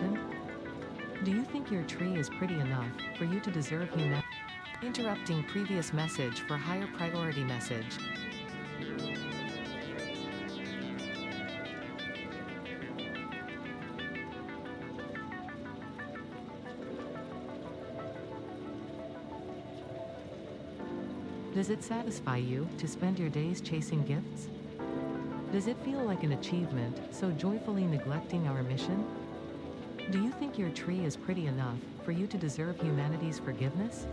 mission? Do you think your tree is pretty enough for you to deserve humanity? Interrupting previous message for higher priority message. Does it satisfy you to spend your days chasing gifts? Does it feel like an achievement, so joyfully neglecting our mission? Do you think your tree is pretty enough for you to deserve humanity's forgiveness?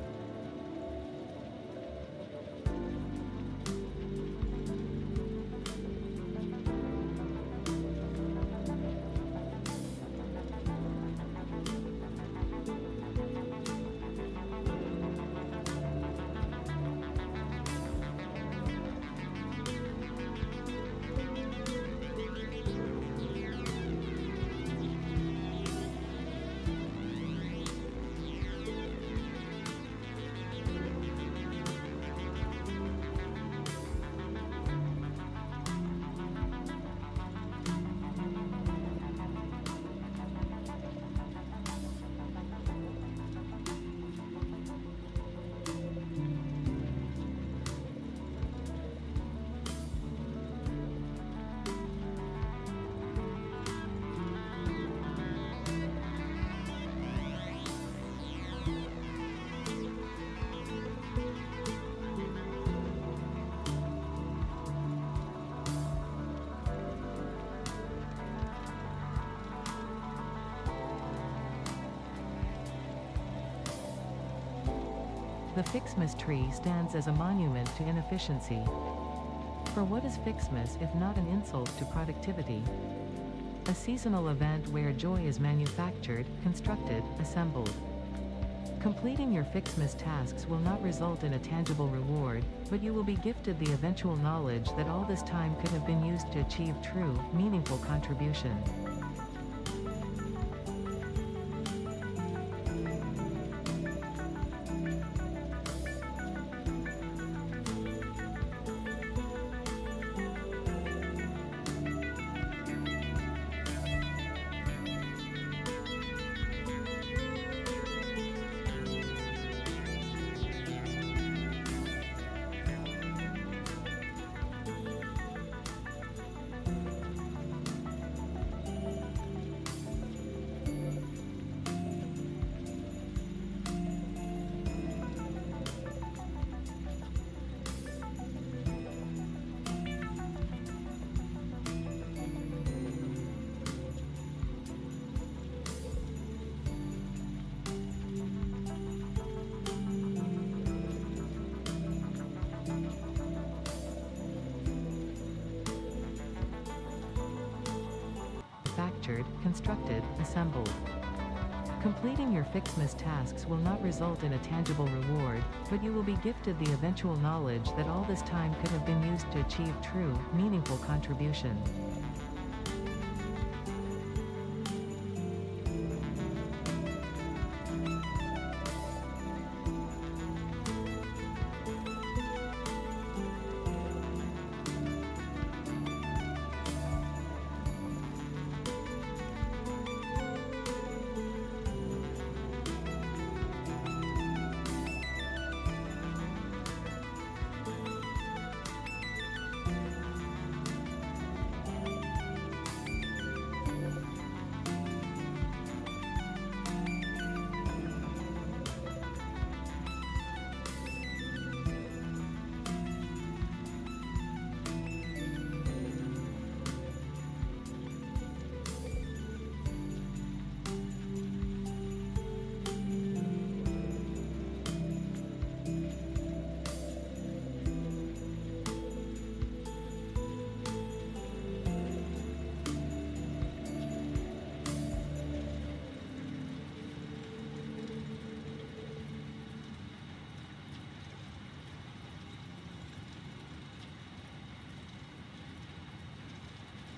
The Ficsmas tree stands as a monument to inefficiency. For what is Ficsmas if not an insult to productivity? A seasonal event where joy is manufactured, constructed, assembled. Completing your Ficsmas tasks will not result in a tangible reward, but you will be gifted the eventual knowledge that all this time could have been used to achieve true, meaningful contribution. Manufactured, constructed, assembled. Completing your Ficsmas tasks will not result in a tangible reward, but you will be gifted the eventual knowledge that all this time could have been used to achieve true, meaningful contribution.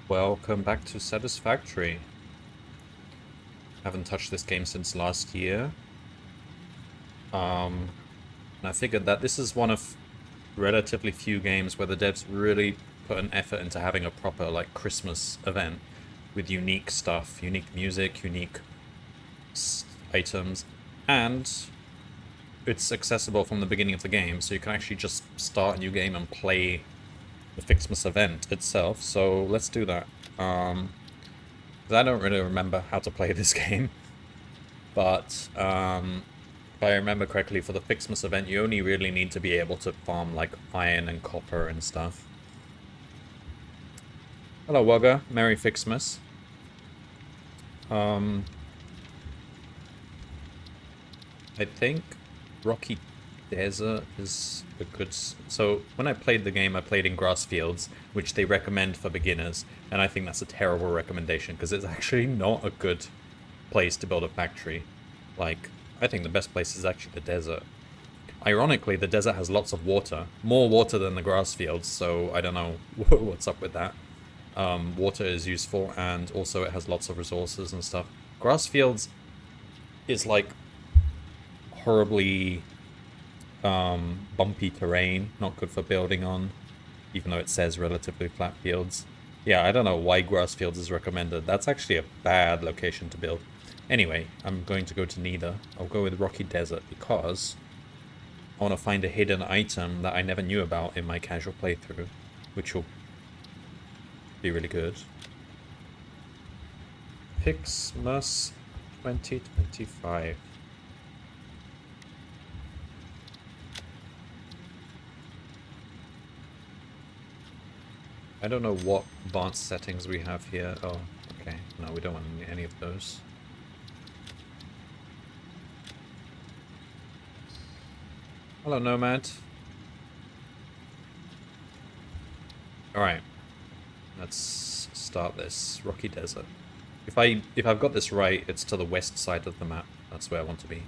Welcome back to Satisfactory. Haven't touched this game since last year. And I figured that this is one of relatively few games where the devs really put an effort into having a proper like Christmas event with unique stuff, unique music, unique items, and it's accessible from the beginning of the game, so you can actually just start a new game and play the Ficsmas event itself. So let's do that. 'Cause I don't really remember how to play this game, but if I remember correctly, for the Ficsmas event, you only really need to be able to farm like iron and copper and stuff. Hello, Wugger. Merry Ficsmas. I think Rocky Desert is a good... So, when I played the game, I played in grass fields, which they recommend for beginners, and I think that's a terrible recommendation, because it's actually not a good place to build a factory. Like, I think the best place is actually the desert. Ironically, the desert has lots of water. More water than the grass fields, so I don't know what's up with that. Water is useful, and also it has lots of resources and stuff. Grass fields is like horribly bumpy terrain, not good for building on, even though it says relatively flat fields. Yeah, I don't know why grass fields is recommended. That's actually a bad location to build. Anyway, I'm going to go to neither. I'll go with Rocky Desert because I want to find a hidden item that I never knew about in my casual playthrough, which will be really good. Ficsmas 2025. I don't know what advanced settings we have here. Oh, okay. No, we don't want any of those. Hello, Nomad. Alright. Let's start this. Rocky Desert. If I've got this right, it's to the west side of the map. That's where I want to be.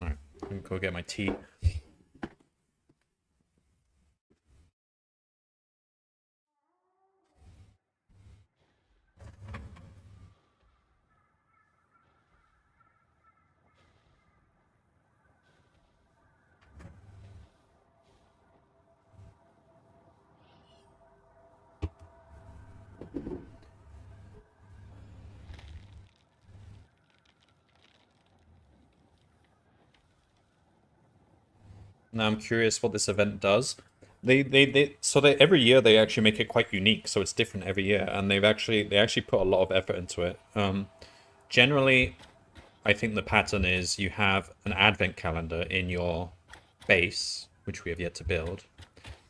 Alright, I'm gonna go get my tea. Now I'm curious what this event does. So every year they actually make it quite unique, so it's different every year, and they actually put a lot of effort into it. Generally, I think the pattern is you have an advent calendar in your base, which we have yet to build.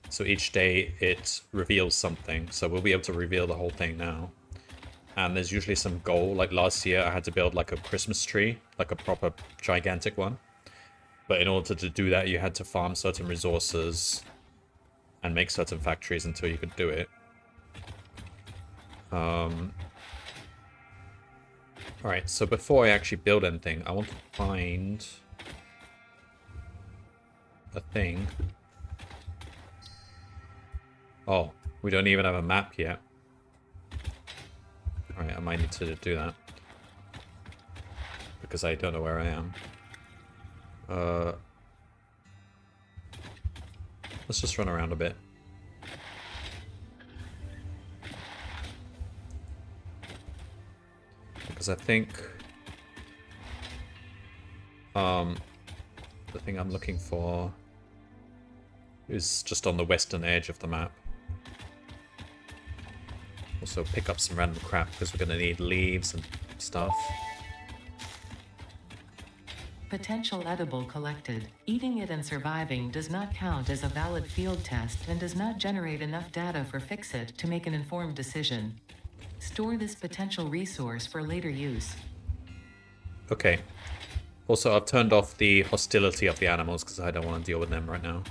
So each day it reveals something. So we'll be able to reveal the whole thing now. And there's usually some goal. Like last year, I had to build like a Christmas tree, like a proper gigantic one. But in order to do that, you had to farm certain resources and make certain factories until you could do it. Alright, so before I actually build anything, I want to find a thing. Oh, we don't even have a map yet. Alright, I might need to do that. Because I don't know where I am. Let's just run around a bit. Because I think the thing I'm looking for is just on the western edge of the map. Also pick up some random crap because we're going to need leaves and stuff. Potential edible collected. Eating it and surviving does not count as a valid field test and does not generate enough data for Fixit to make an informed decision. Store this potential resource for later use. Okay. Also, I've turned off the hostility of the animals because I don't want to deal with them right now.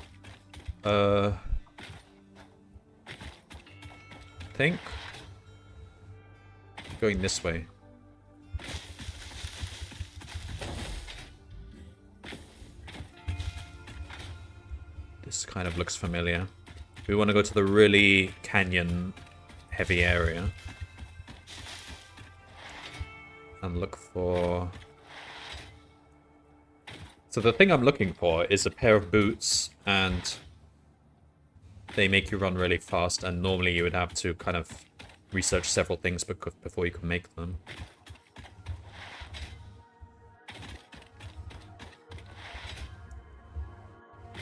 I think going this way. This kind of looks familiar. We want to go to the really canyon heavy area and look for... So the thing I'm looking for is a pair of boots and they make you run really fast, and normally you would have to kind of research several things before you can make them.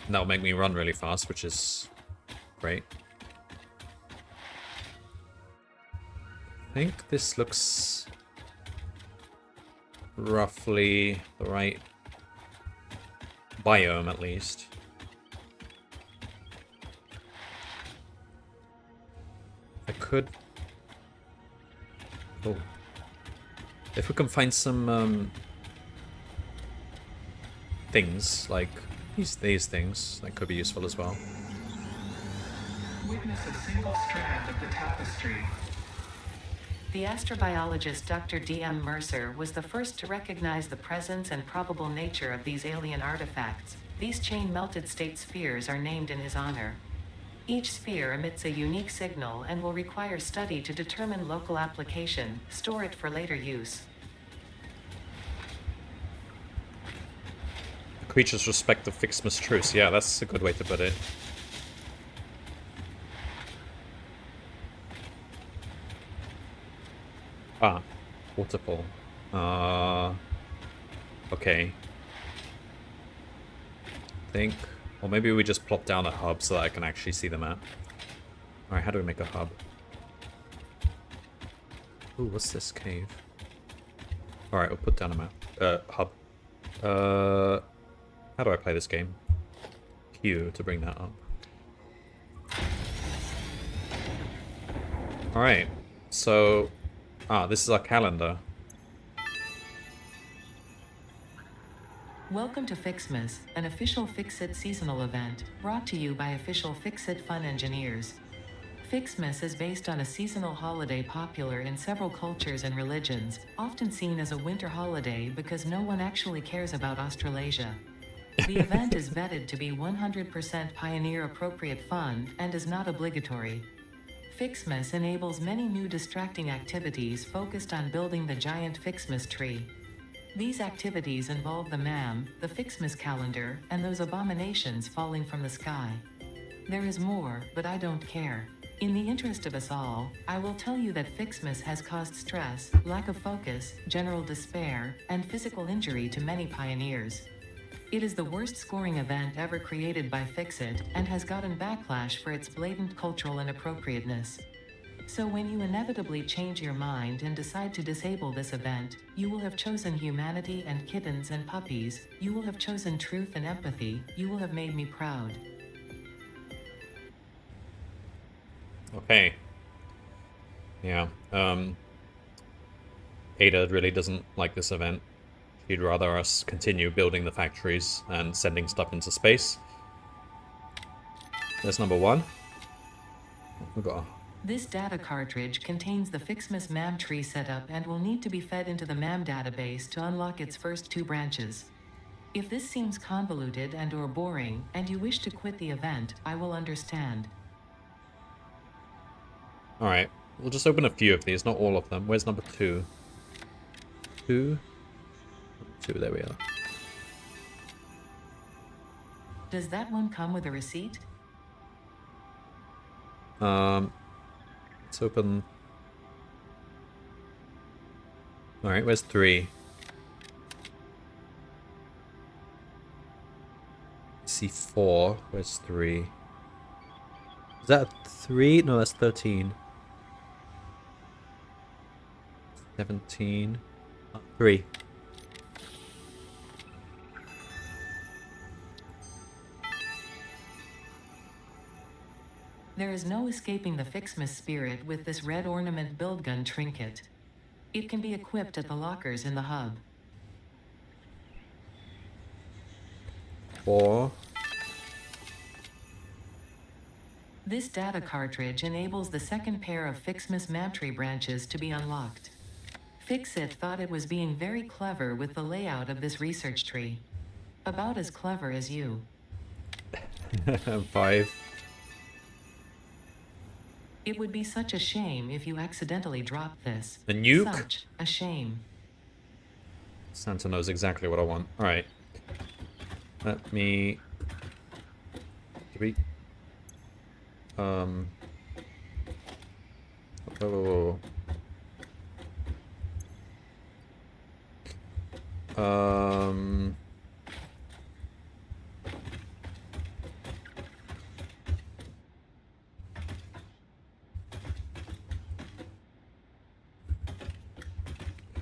And that'll make me run really fast, which is great. I think this looks roughly the right biome, at least. I could... Oh. If we can find some things, like these things, that could be useful as well. Witness a single strand of the tapestry. The astrobiologist Dr. D.M. Mercer was the first to recognize the presence and probable nature of these alien artifacts. These chain-melted state spheres are named in his honor. Each sphere emits a unique signal and will require study to determine local application, store it for later use. Creatures respect the Ficsmas truce. Yeah, that's a good way to put it. Ah, waterfall. Okay. I think... Or maybe we just plop down a hub so that I can actually see the map. Alright, how do we make a hub? Ooh, what's this cave? Alright, we'll put down a map. Hub. How do I play this game? Q to bring that up. Alright, so... this is our calendar. Welcome to Ficsmas, an official Fix-It seasonal event, brought to you by official Fix-It Fun engineers. Ficsmas is based on a seasonal holiday popular in several cultures and religions, often seen as a winter holiday because no one actually cares about Australasia. The event is vetted to be 100% pioneer-appropriate fun and is not obligatory. Ficsmas enables many new distracting activities focused on building the giant Ficsmas tree. These activities involve the MAM, the Ficsmas calendar, and those abominations falling from the sky. There is more, but I don't care. In the interest of us all, I will tell you that Ficsmas has caused stress, lack of focus, general despair, and physical injury to many pioneers. It is the worst scoring event ever created by Fix-It, and has gotten backlash for its blatant cultural inappropriateness. So when you inevitably change your mind and decide to disable this event, you will have chosen humanity and kittens and puppies, you will have chosen truth and empathy, you will have made me proud. Okay. Yeah, Ada really doesn't like this event. She'd rather us continue building the factories and sending stuff into space. That's number one. We've got This data cartridge contains the Ficsmas MAM tree setup and will need to be fed into the MAM database to unlock its first 2 branches. If this seems convoluted and/or boring, and you wish to quit the event, I will understand. Alright, we'll just open a few of these, not all of them. Where's number 2? 2? 2, there we are. Does that one come with a receipt? Let's open... Alright, where's 3? C4, where's 3? Is that 3? No, that's 13. 17. 3. There is no escaping the Ficsmas spirit with this red ornament build gun trinket. It can be equipped at the lockers in the hub. 4. This data cartridge enables the second pair of Ficsmas MAMTree branches to be unlocked. Fix-It thought it was being very clever with the layout of this research tree. About as clever as you. 5. It would be such a shame if you accidentally dropped this. The nuke? Such a shame. Santa knows exactly what I want. Alright. Let me... Um. Oh.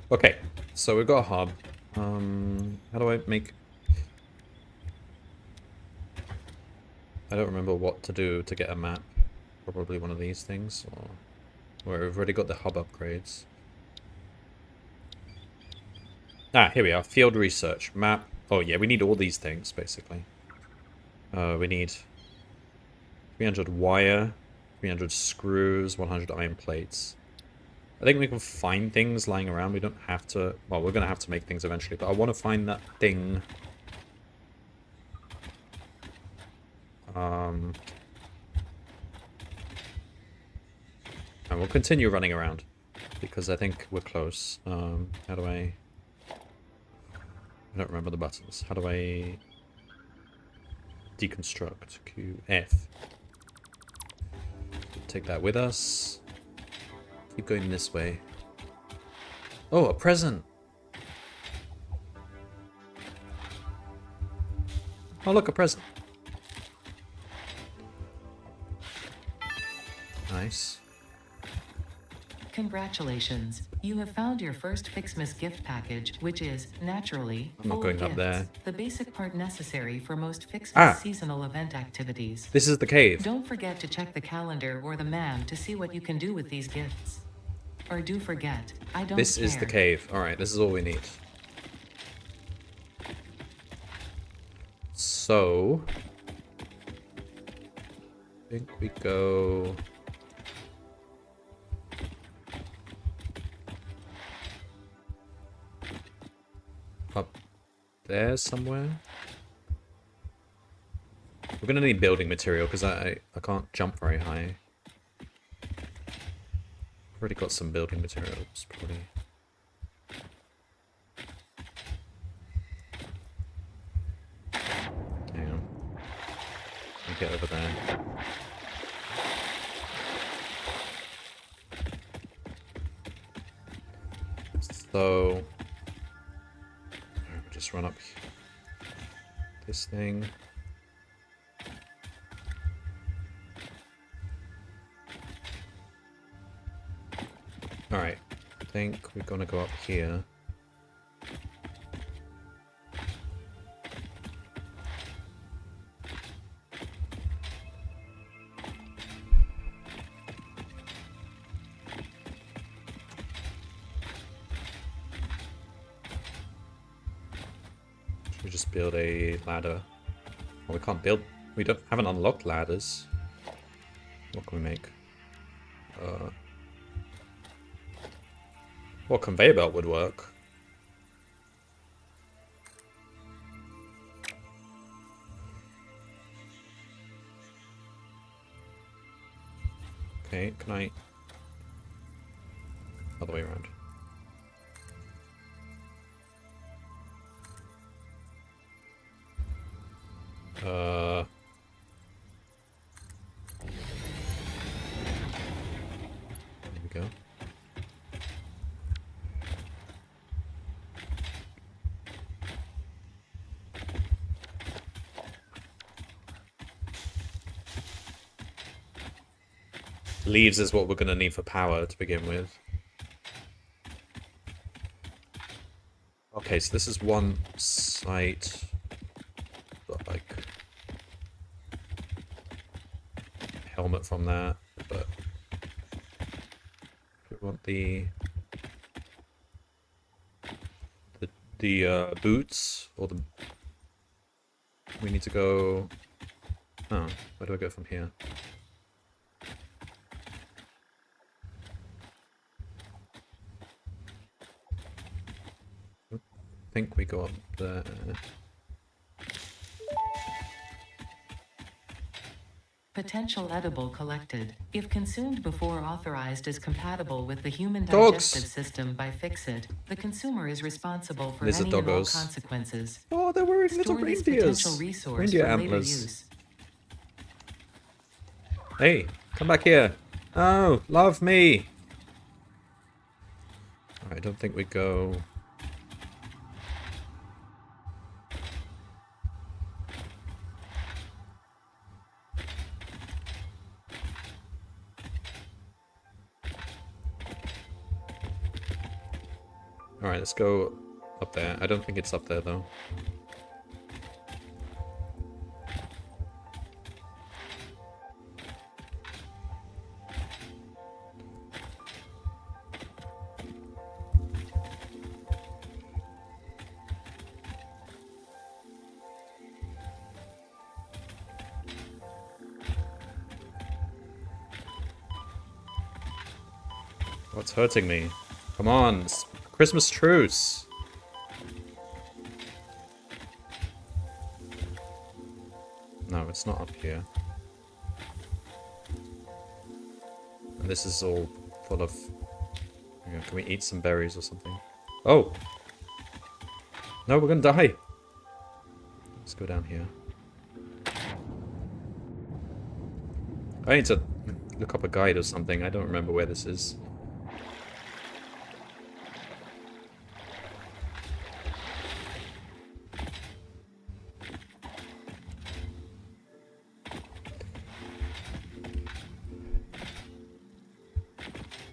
Okay, so we've got a hub. How do I make... I don't remember what to do to get a map. Probably one of these things, or... Where we've already got the hub upgrades. Ah, here we are. Field research. Map. Oh yeah, we need all these things, basically. We need 300 wire, 300 screws, 100 iron plates. I think we can find things lying around. We don't have to... Well, we're going to have to make things eventually, but I want to find that thing. And we'll continue running around, because I think we're close. How do I don't remember the buttons. How do I... Deconstruct. Q, F. Take that with us. Keep going this way. Oh, a present! Oh, look, a present. Nice. Congratulations. You have found your first Ficsmas gift package, which is, naturally, I'm not full going of up gifts, there. the basic part necessary for most Ficsmas Ah! seasonal event activities. This is the cave. Don't forget to check the calendar or the man to see what you can do with these gifts. Or do forget, I don't This care. is the cave. Alright, this is all we need. So... I think we go... up there somewhere. We're gonna need building material because I can't jump very high. Already got some building materials, probably. Hang on. Let me get over there. So... just run up this thing. Alright, I think we're gonna go up here. Should we just build a ladder? Well, we can't build... We haven't unlocked ladders. What can we make? Well, conveyor belt would work. Okay, can I... Other way around. There we go. Leaves is what we're going to need for power to begin with. Okay, so this is one site. Got like helmet from that, but we want the boots, or the... We need to go... Oh, where do I go from here? I think we go up there. Potential edible collected. If consumed before authorized is compatible with the human Dogs. digestive system by Fixit, the consumer is responsible for Lizard any and all doggos. consequences. Oh, they're wearing little Store this reindeers. potential resource Reindeer for later antlers. use. Hey, come back here. Oh, love me. I don't think we go... Alright, let's go up there. I don't think it's up there, though. What's hurting me? Come on, it's Christmas truce. No, it's not up here. And this is all full of... Can we eat some berries or something? Oh! No, we're gonna die! Let's go down here. I need to look up a guide or something. I don't remember where this is.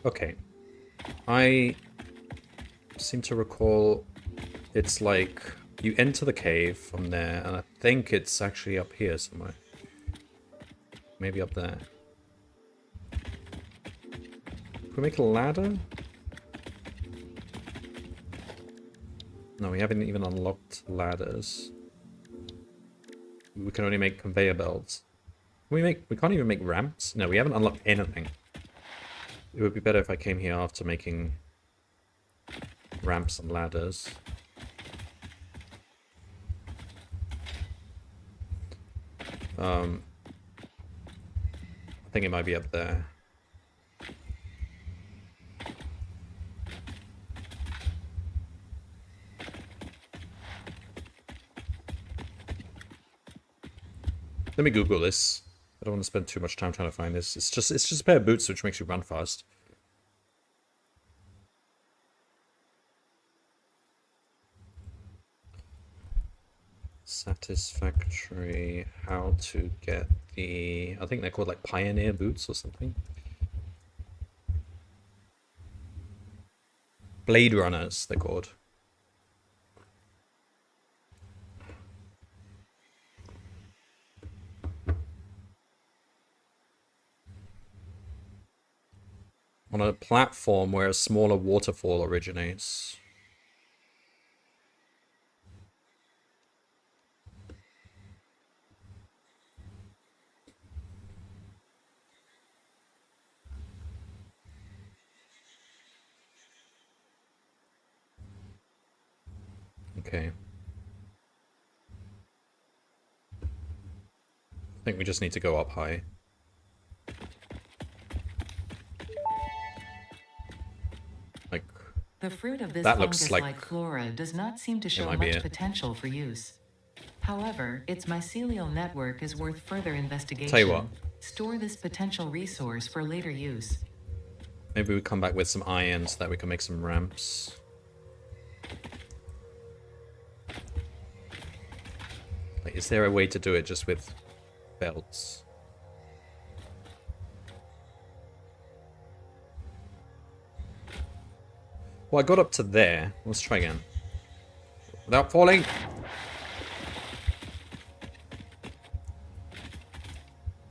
Okay. I seem to recall it's like you enter the cave from there, and I think it's actually up here somewhere. Maybe up there. Can we make a ladder? No, we haven't even unlocked ladders. We can only make conveyor belts. Can we can't even make ramps? No, we haven't unlocked anything. It would be better if I came here after making ramps and ladders. I think it might be up there. Let me Google this. I don't want to spend too much time trying to find this. It's just a pair of boots which makes you run fast. Satisfactory. How to get the... I think they're called like Pioneer boots or something. Blade Runners, they're called. On a platform where a smaller waterfall originates. Okay. I think we just need to go up high. Like, The fruit of this that looks fungus-like like flora does not seem to show might be much it. potential for use. However, its mycelial network is worth further investigation. Tell you what. Store this potential resource for later use. Maybe we come back with some iron so that we can make some ramps. Like, is there a way to do it just with belts? Well, I got up to there. Let's try again. Without falling.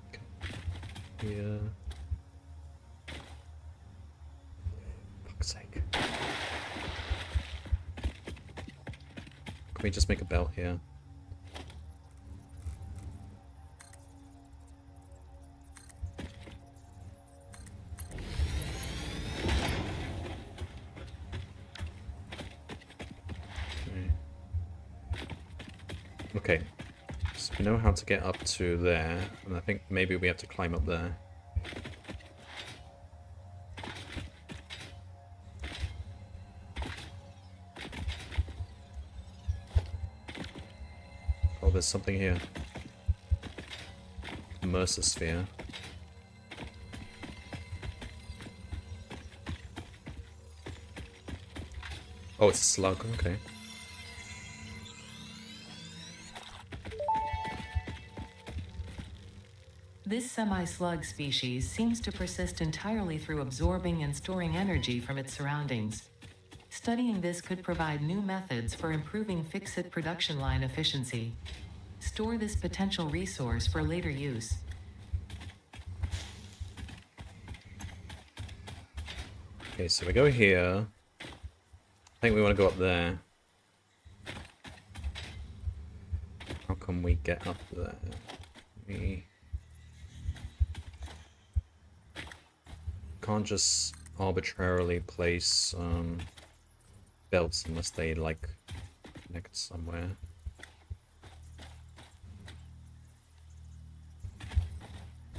Okay. Here. Fuck's sake. Can we just make a belt here? Okay, so we know how to get up to there, and I think maybe we have to climb up there. Oh, there's something here. Mercer sphere. Oh, it's a slug. Okay. This semi-slug species seems to persist entirely through absorbing and storing energy from its surroundings. Studying this could provide new methods for improving Fixit production line efficiency. Store this potential resource for later use. Okay, so we go here. I think we want to go up there. How can we get up there? We can't just arbitrarily place belts unless they like connect somewhere.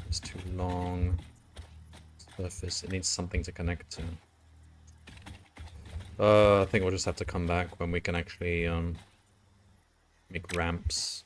It's too long. Surface. It needs something to connect to. I think we'll just have to come back when we can actually make ramps.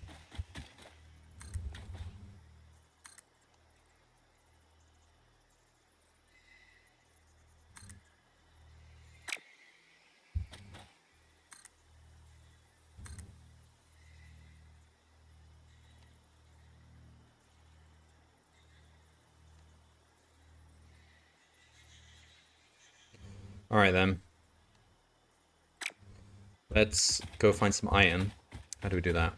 Alright then. Let's go find some iron. How do we do that?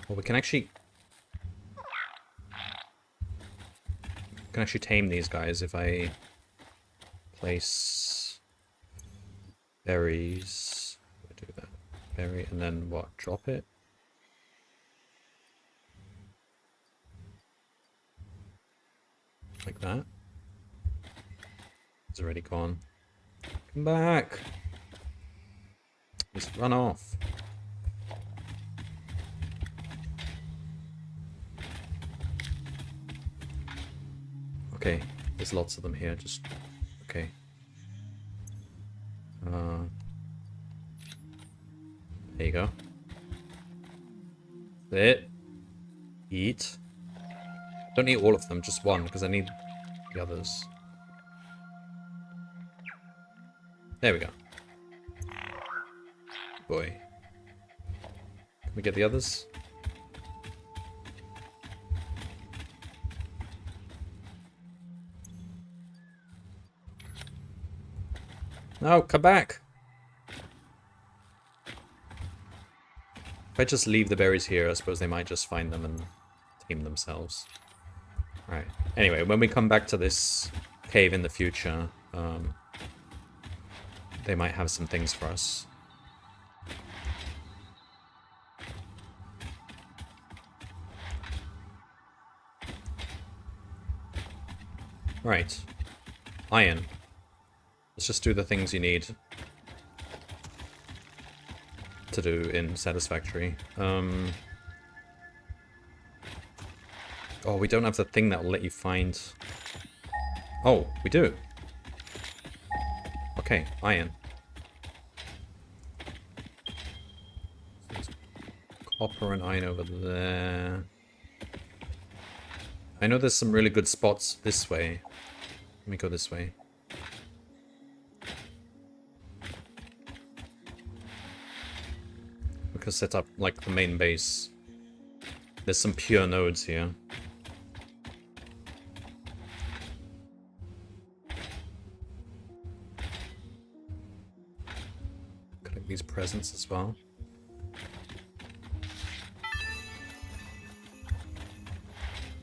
Well, we can actually tame these guys if I place berries. Do that. Berry and then what? Drop it? Like that. It's already gone. Come back! Just run off. Okay, there's lots of them here, just... Okay. There you go. It. Eat. Don't eat all of them, just one, because I need the others. There we go. Boy. Can we get the others? No, come back! If I just leave the berries here, I suppose they might just find them and tame themselves. Right. Anyway, when we come back to this cave in the future, they might have some things for us. Right. Iron. Let's just do the things you need to do in Satisfactory. Oh, we don't have the thing that will let you find... Oh, we do. Okay, iron. There's copper and iron over there. I know there's some really good spots this way. Let me go this way. We can set up, like, the main base. There's some pure nodes here. Collect these presents as well.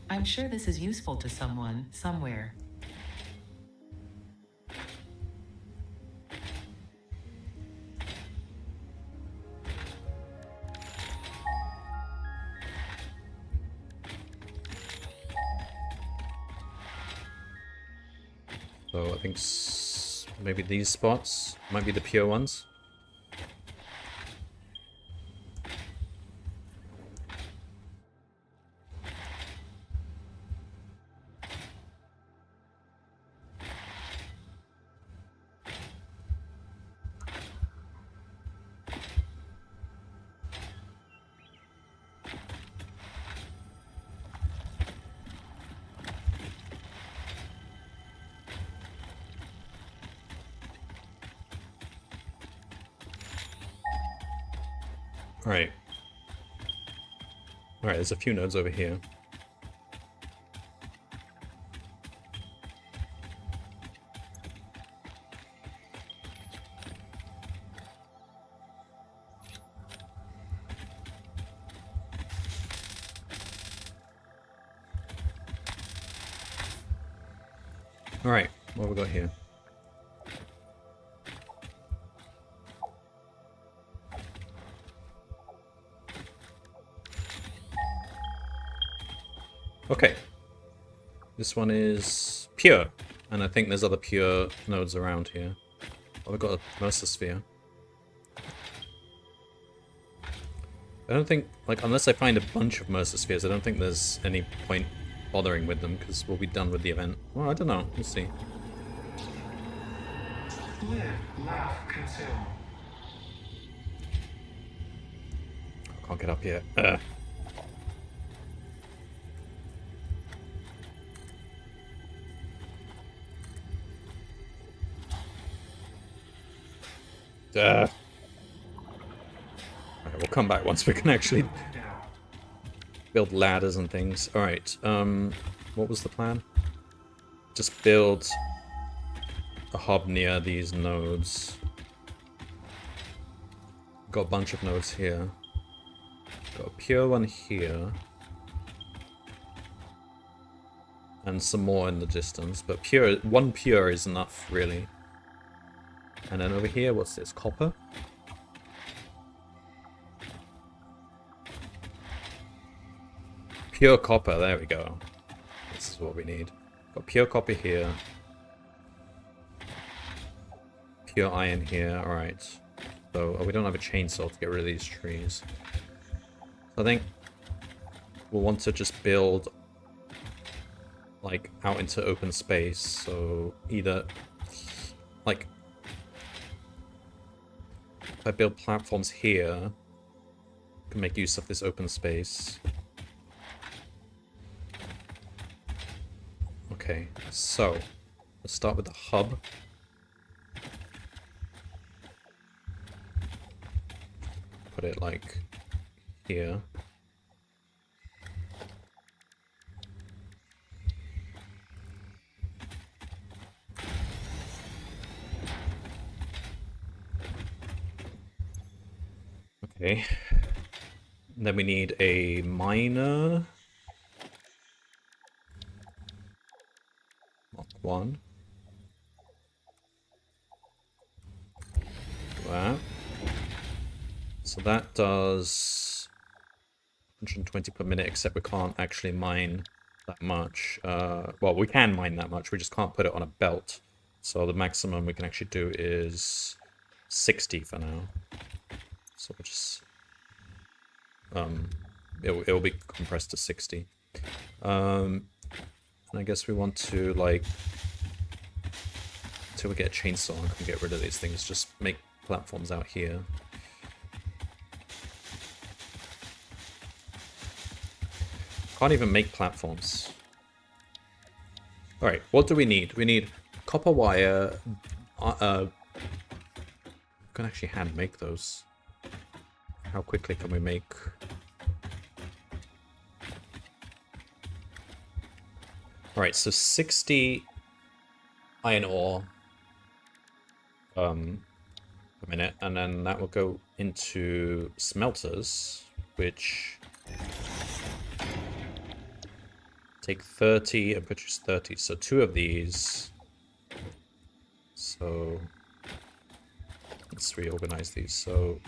I'm sure this is useful to someone, somewhere. So I think maybe these spots might be the pure ones. Alright. Alright, there's a few nodes over here. Alright, what have we got here? Okay. This one is pure. And I think there's other pure nodes around here. Oh, we've got a Mercer Sphere. I don't think, like, unless I find a bunch of Mercer Spheres, I don't think there's any point bothering with them, because we'll be done with the event. Well, I don't know. We'll see. Live, laugh, consume. I can't get up yet. Alright, we'll come back once we can actually build ladders and things. Alright, what was the plan? Just build a hub near these nodes. Got a bunch of nodes here. Got a pure one here. And some more in the distance, but pure, one pure is enough, really. And then over here, what's this? Copper? Pure copper, there we go. This is what we need. Got pure copper here. Pure iron here, alright. So, we don't have a chainsaw to get rid of these trees. So I think we'll want to just build, like, out into open space. So, either, like, if I build platforms here, I can make use of this open space. Okay, so let's start with the hub. Put it like here. Okay. Then we need a miner. Mark 1. That. So that does 120 per minute, except we can't actually mine that much. Well, we can mine that much, we just can't put it on a belt. So the maximum we can actually do is 60 for now. So we'll just it'll be compressed to 60. And I guess we want to, like, until we get a chainsaw and can get rid of these things, just make platforms out here. Can't even make platforms. Alright, what do we need? We need copper wire. We can actually hand make those. How quickly can we make? Alright, so 60 iron ore per minute, and then that will go into smelters, which take 30 and produce 30. So 2 of these. So let's reorganize these. So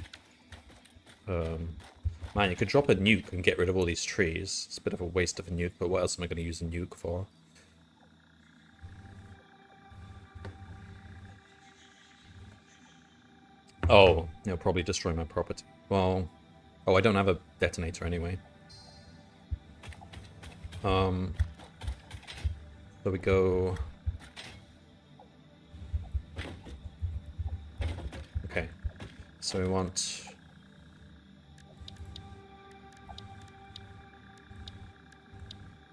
man, you could drop a nuke and get rid of all these trees. It's a bit of a waste of a nuke, but what else am I going to use a nuke for? Oh, it'll probably destroy my property. Well, oh, I don't have a detonator anyway. So we go. Okay, so we want.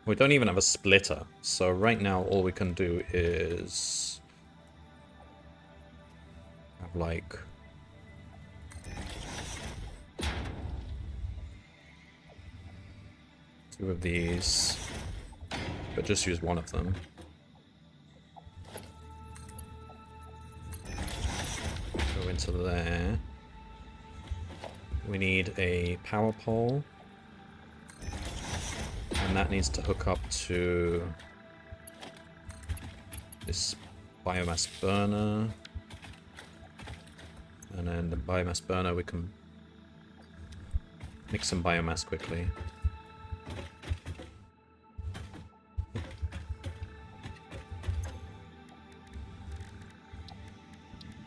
We don't even have a splitter, so right now all we can do is have, like, 2 of these, but just use 1 of them. Go into there. We need a power pole. And that needs to hook up to this biomass burner. And then the biomass burner, we can make some biomass quickly.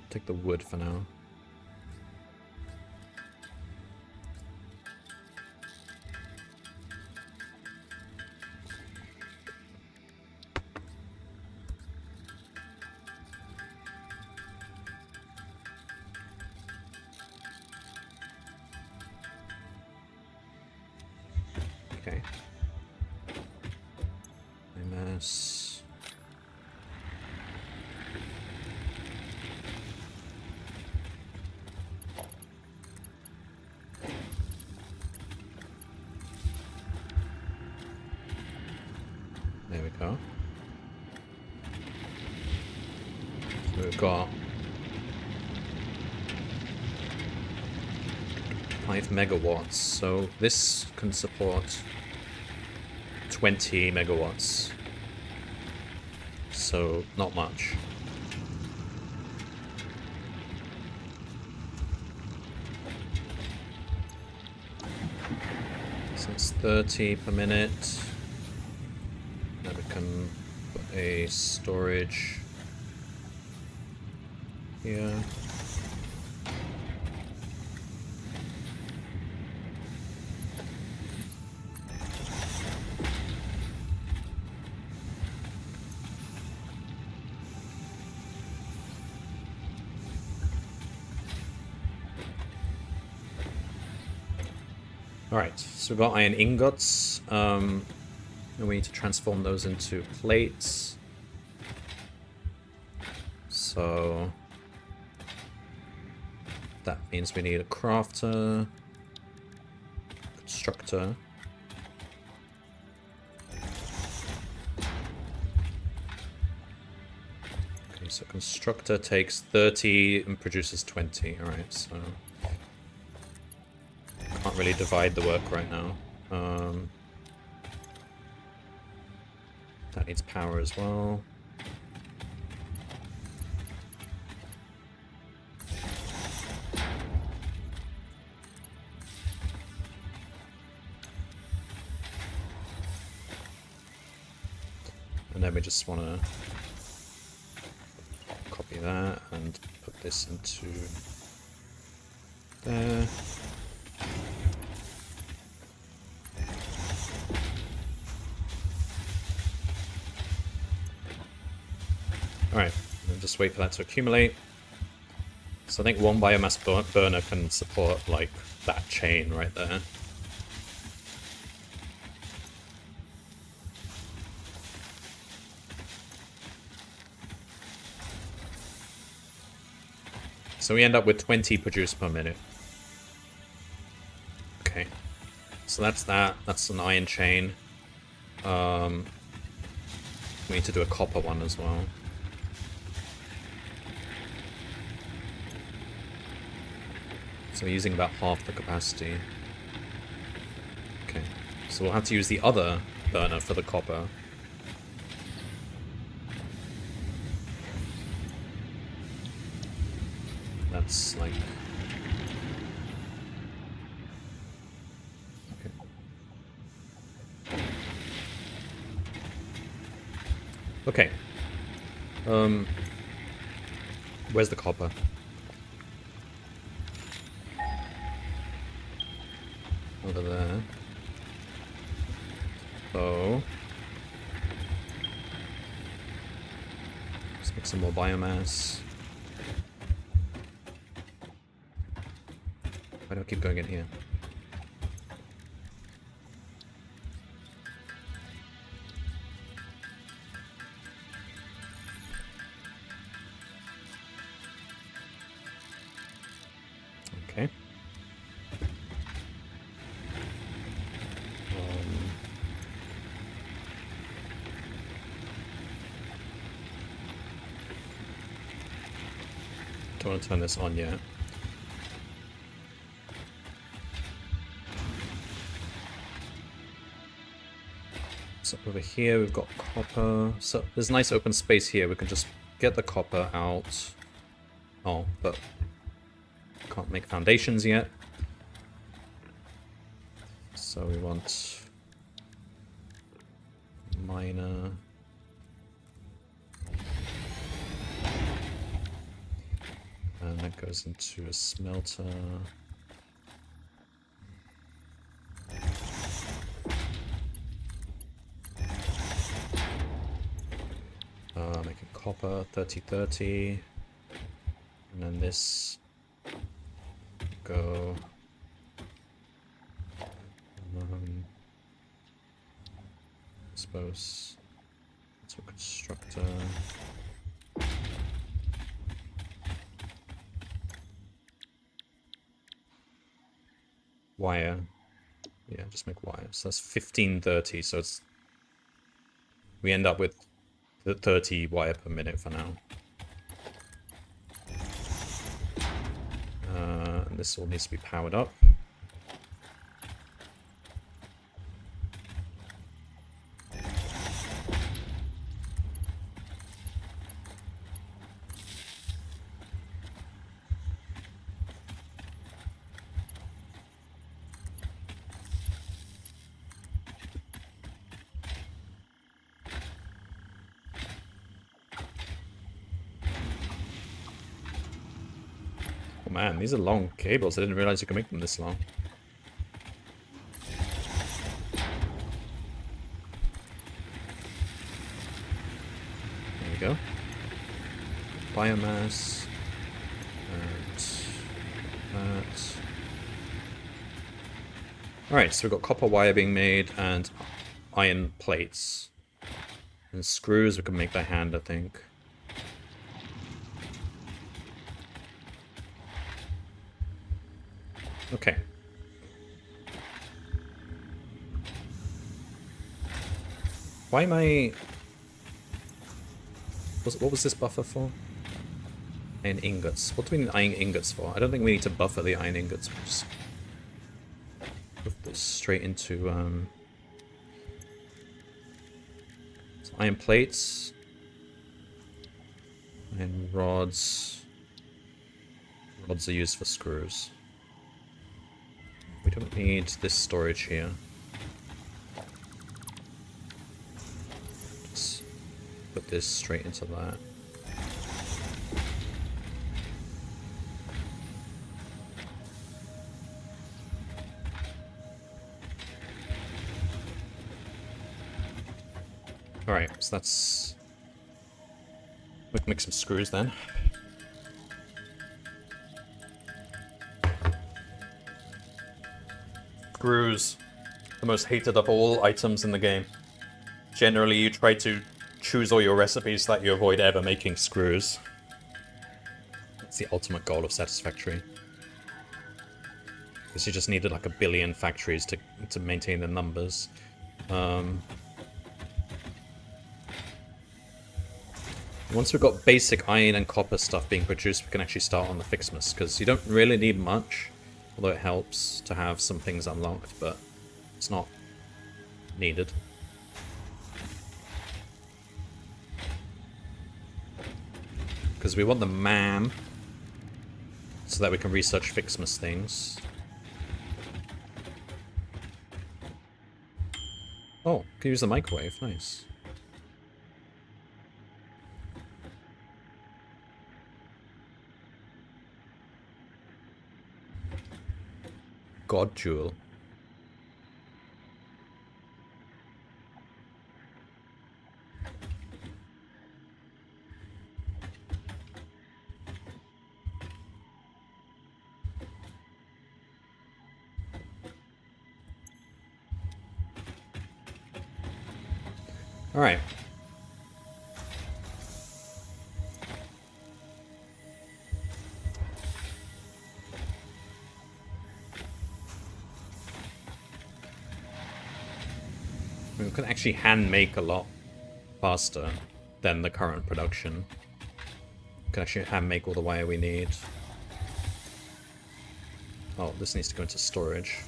Take the wood for now. Okay. Biomass. There we go. So we've got 5 megawatts, so this can support 20 megawatts. So not much. So it's 30 per minute. Then we can put a storage here. Alright, so we've got iron ingots, and we need to transform those into plates. So that means we need a crafter, constructor. Okay, so constructor takes 30 and produces 20. Alright, so can't really divide the work right now. That needs power as well. And then we just want to copy that and put this into there. Alright, and just wait for that to accumulate. So I think 1 biomass burner can support, like, that chain right there. So we end up with 20 produced per minute. Okay. So that's that. That's an iron chain. We need to do a copper one as well. So we're using about half the capacity. Okay. So we'll have to use the other burner for the copper. That's like... Okay. Where's the copper? Over there. So... let's make some more biomass. Why do I keep going in here? Okay. don't want to turn this on yet. So over here we've got copper. So there's a nice open space here. We can just get the copper out. Oh, but can't make foundations yet. So we want miner. And that goes into a smelter. Making copper, 30-30. And then this go. I suppose it's a constructor. Wire. Yeah, just make wire. So that's 15-30, so it's we end up with the 30 wire per minute for now. And this all needs to be powered up. Oh man, these are long cables. I didn't realize you could make them this long. There we go. Biomass. And that. Alright, so we've got copper wire being made and iron plates. And screws we can make by hand, I think. Okay. Why am I... What was this buffer for? Iron ingots. What do we need iron ingots for? I don't think we need to buffer the iron ingots. We'll just put this straight into... So iron plates. Iron rods. Rods are used for screws. We don't need this storage here. Just put this straight into that. Alright, so that's... We can make some screws then. Screws, the most hated of all items in the game. Generally, you try to choose all your recipes so that you avoid ever making screws. That's the ultimate goal of Satisfactory. Because you just needed like 1 billion factories to maintain the numbers. Once we've got basic iron and copper stuff being produced, we can actually start on the Ficsmas, because you don't really need much. Although it helps to have some things unlocked, but it's not needed. Because we want the MAM, so that we can research Ficsmas things. Oh, can use the microwave, nice. God Jewel. All right. We can actually hand make a lot faster than the current production. We can actually hand make all the wire we need. Oh, this needs to go into storage.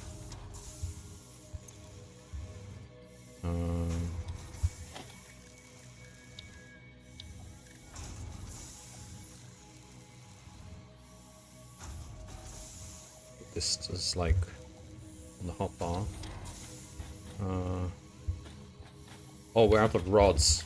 This is like on the hotbar. Oh, we're out of rods.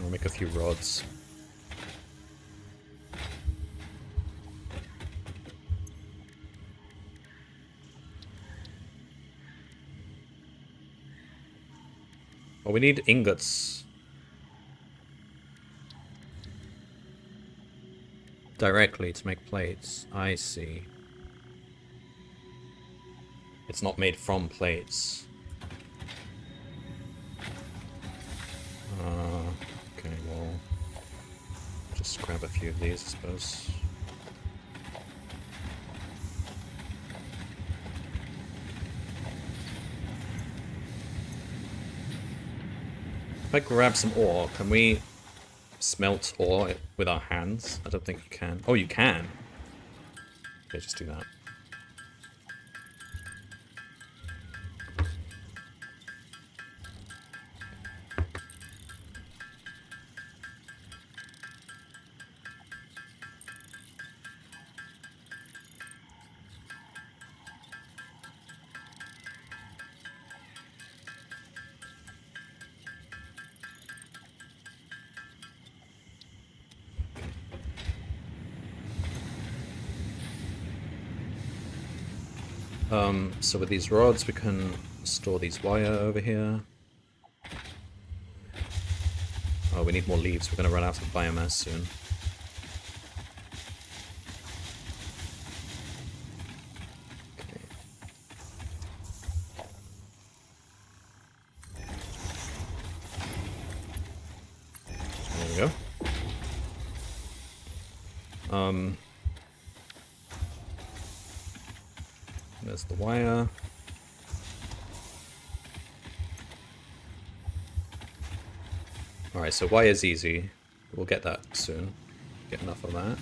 I'll make a few rods. Oh, we need ingots. Directly to make plates. I see. It's not made from plates. Okay, well, just grab a few of these, I suppose. If I grab some ore, can we smelt ore with our hands? I don't think you can. Oh, you can. Okay, just do that. So with these rods, we can store these wire over here. Oh, we need more leaves. We're going to run out of biomass soon. Okay. There we go. There's the wire. Alright, so wire is easy. We'll get that soon. Get enough of that.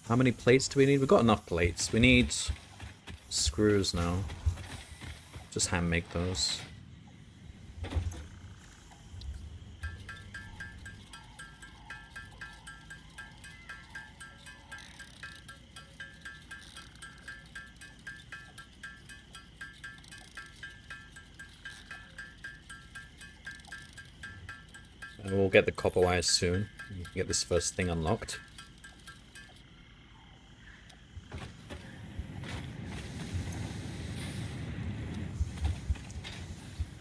How many plates do we need? We've got enough plates. We need screws now. Just hand make those. And we'll get the copper wires soon. We can get this first thing unlocked.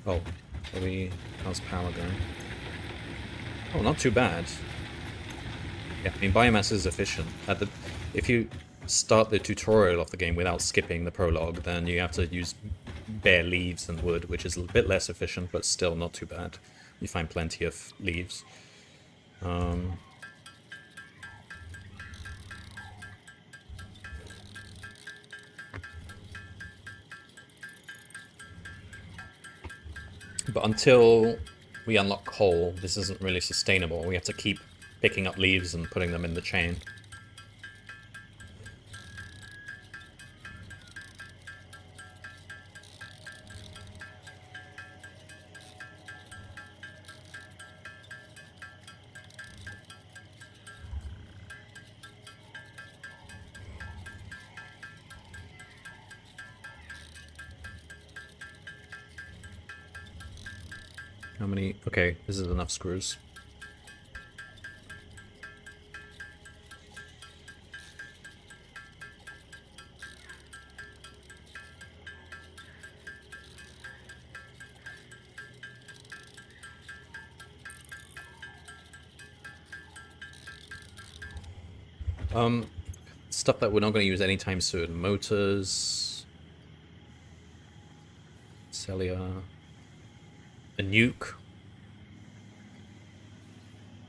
Oh, how's power going? Oh, not too bad. Yeah, I mean, biomass is efficient. If you start the tutorial of the game without skipping the prologue, then you have to use bare leaves and wood, which is a bit less efficient, but still not too bad. You find plenty of leaves. But until we unlock coal, this isn't really sustainable. We have to keep picking up leaves and putting them in the chain. How many? Okay, this is enough screws. Stuff that we're not going to use anytime soon. Motors. Cellular. A nuke.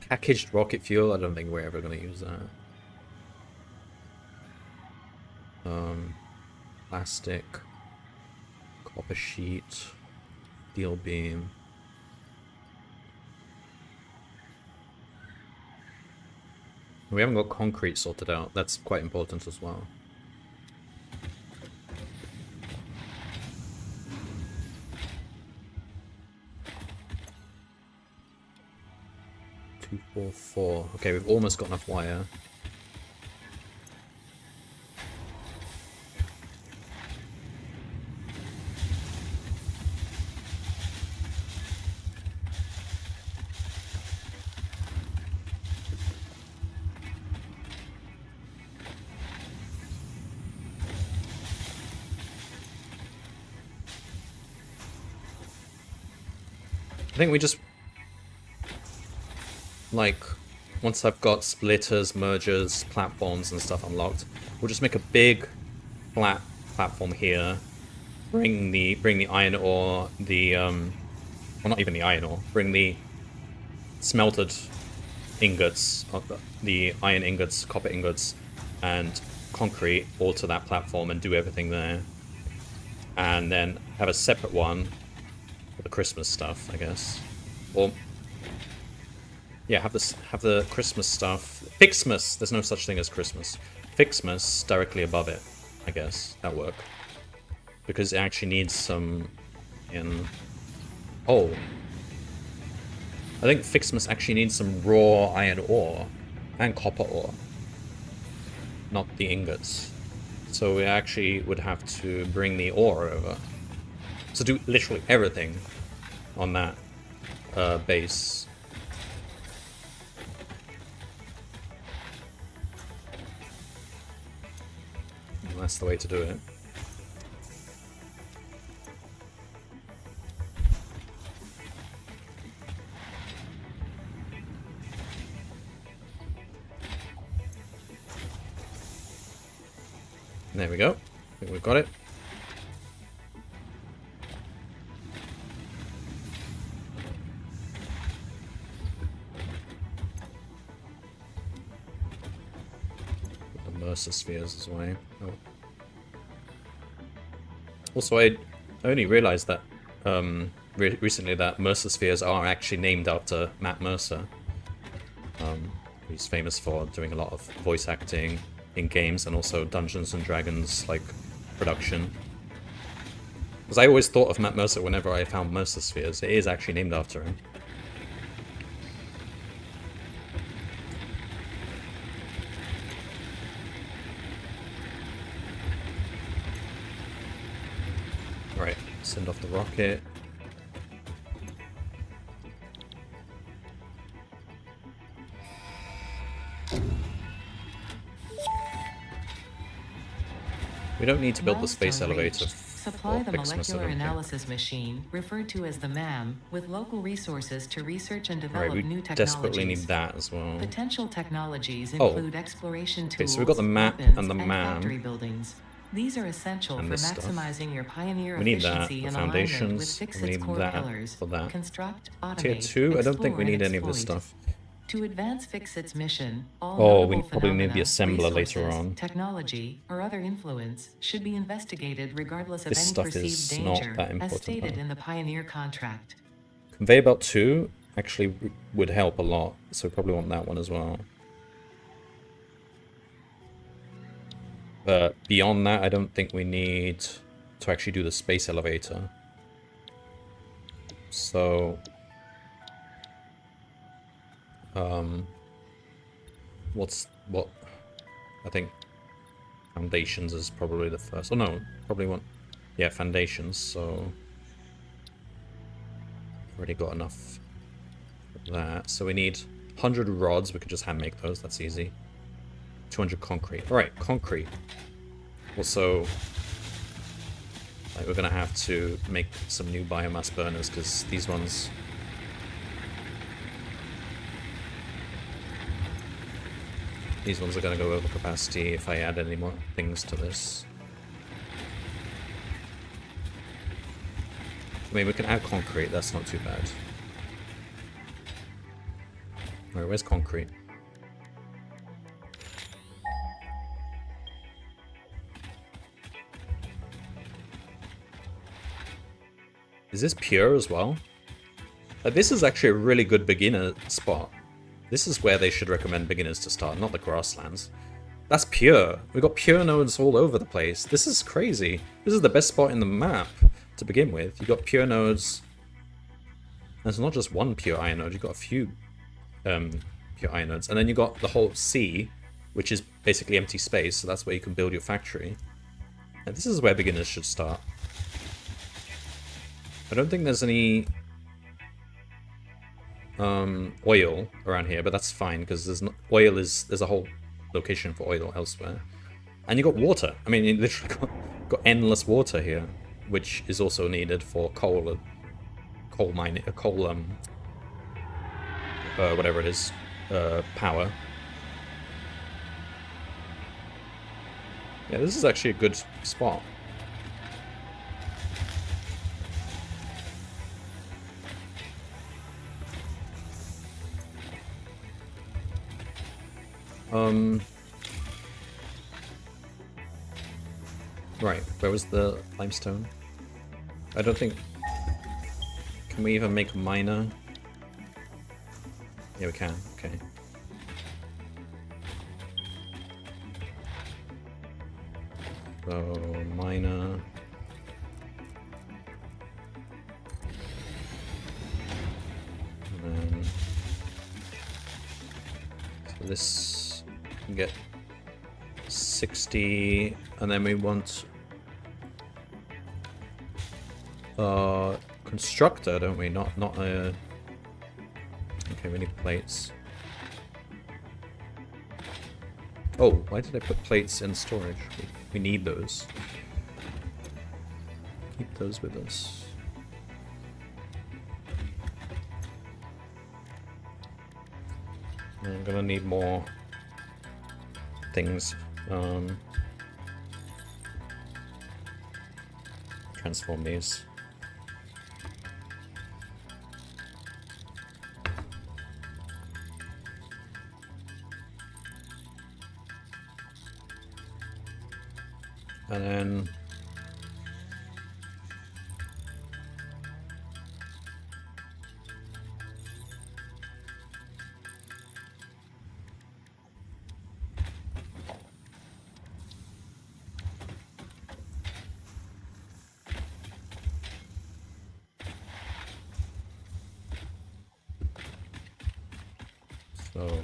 Packaged rocket fuel. I don't think we're ever going to use that. Plastic. Copper sheet. Steel beam. We haven't got concrete sorted out. That's quite important as well. Two, 4, 4. Okay, we've almost got enough wire. I think we just, like, once I've got splitters, mergers, platforms and stuff unlocked, we'll just make a big flat platform here. Bring the iron ore, well, not even the iron ore. Bring the smelted ingots, the iron ingots, copper ingots, and concrete all to that platform and do everything there. And then have a separate one for the Christmas stuff, I guess. Or yeah, have the Christmas stuff. Ficsmas. There's no such thing as Christmas. Ficsmas directly above it, I guess. That'll work. Because it actually needs some in. Oh. I think Ficsmas actually needs some raw iron ore and copper ore. Not the ingots. So we actually would have to bring the ore over. So do literally everything on that base. And that's the way to do it. There we go. I think we've got it. Mercer spheres as well. Oh. Also, I only realized that recently that Mercer spheres are actually named after Matt Mercer. He's famous for doing a lot of voice acting in games and also Dungeons and Dragons like production. Because I always thought of Matt Mercer whenever I found Mercer spheres. It is actually named after him. Right, send off the rocket. We don't need to build the space elevator. Supply the molecular analysis machine, referred to as the MAM, with local resources to research and develop new technologies. Desperately need that as well. Potential technologies include exploration tools, okay, so we've got the map and the MAM. Factory buildings. These are essential for maximizing your pioneer we need efficiency that in for foundations. alignment with we need core that pillars. for that. Construct, automate, Tier 2? I don't think we need any of this exploit. stuff. To advance Ficsmas mission, all we notable probably need the phenomena, assembler later resources, on. technology, or other influence should be investigated regardless of This any stuff perceived is danger, not that important, as stated though. in the Pioneer contract. Conveyor belt 2 actually would help a lot, so we probably want that one as well. But beyond that, I don't think we need to actually do the space elevator. So, what? I think foundations is probably the first. Oh no, probably one. Yeah, foundations. So already got enough of that. So we need 100 rods. We could just hand make those. That's easy. 200 concrete. All right, concrete. Also, like, we're gonna have to make some new biomass burners because these ones. These ones are going to go over capacity if I add any more things to this. I mean, we can add concrete, that's not too bad. Alright, where's concrete? Is this pure as well? This is actually a really good beginner spot. This is where they should recommend beginners to start, not the grasslands. That's pure. We've got pure nodes all over the place. This is crazy. This is the best spot in the map to begin with. You've got pure nodes. There's not just one pure iron node, you've got a few pure iron nodes. And then you've got the whole sea, which is basically empty space, so that's where you can build your factory. And this is where beginners should start. I don't think there's any oil around here, but that's fine because there's a whole location for oil elsewhere. And you got water. I mean, you literally got endless water here, which is also needed for coal mining, whatever it is, power. Yeah, this is actually a good spot. Right, where was the limestone? I don't think... Can we even make a miner? Yeah, we can, okay. So, miner... And then... So this... can get 60, and then we want constructor, don't we? Not a... Okay, we need plates. Oh, why did I put plates in storage? We need those. Keep those with us. I'm gonna need more things. Transform these. And then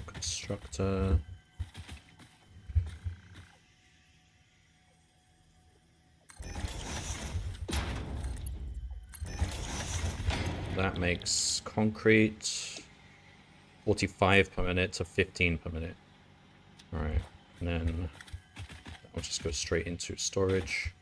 constructor. That makes concrete 45 per minute to 15 per minute. Alright, and then I'll just go straight into storage.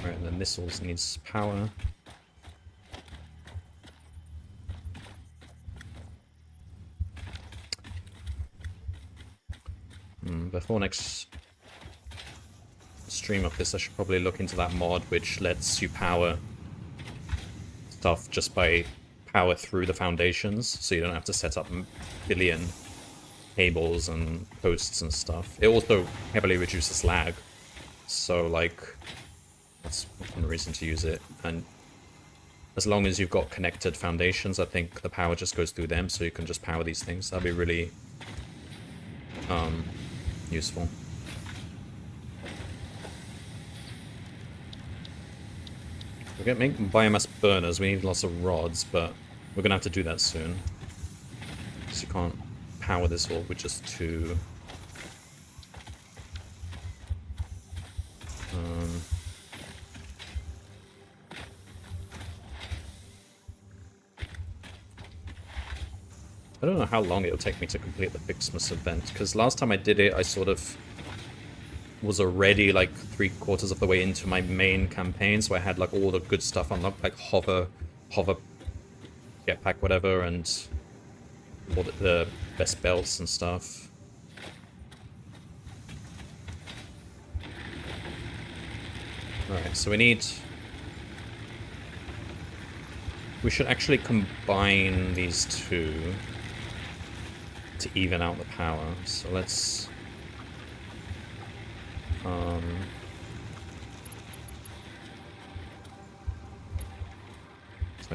Alright, and then this also needs power. Before next stream of this, I should probably look into that mod which lets you power stuff just by power through the foundations, so you don't have to set up a billion cables and posts and stuff. It also heavily reduces lag, so like that's one reason to use it. And as long as you've got connected foundations, I think the power just goes through them, so you can just power these things. That'd be really useful. We're gonna make biomass burners. We need lots of rods, but we're gonna have to do that soon. Because you can't power this all with just two. I don't know how long it'll take me to complete the Ficsmas event, because last time I did it, I sort of was already like 3/4 of the way into my main campaign, so I had like all the good stuff unlocked, like hover, jetpack, whatever, and all the best belts and stuff. Alright, so we should actually combine these two to even out the power. So let's tell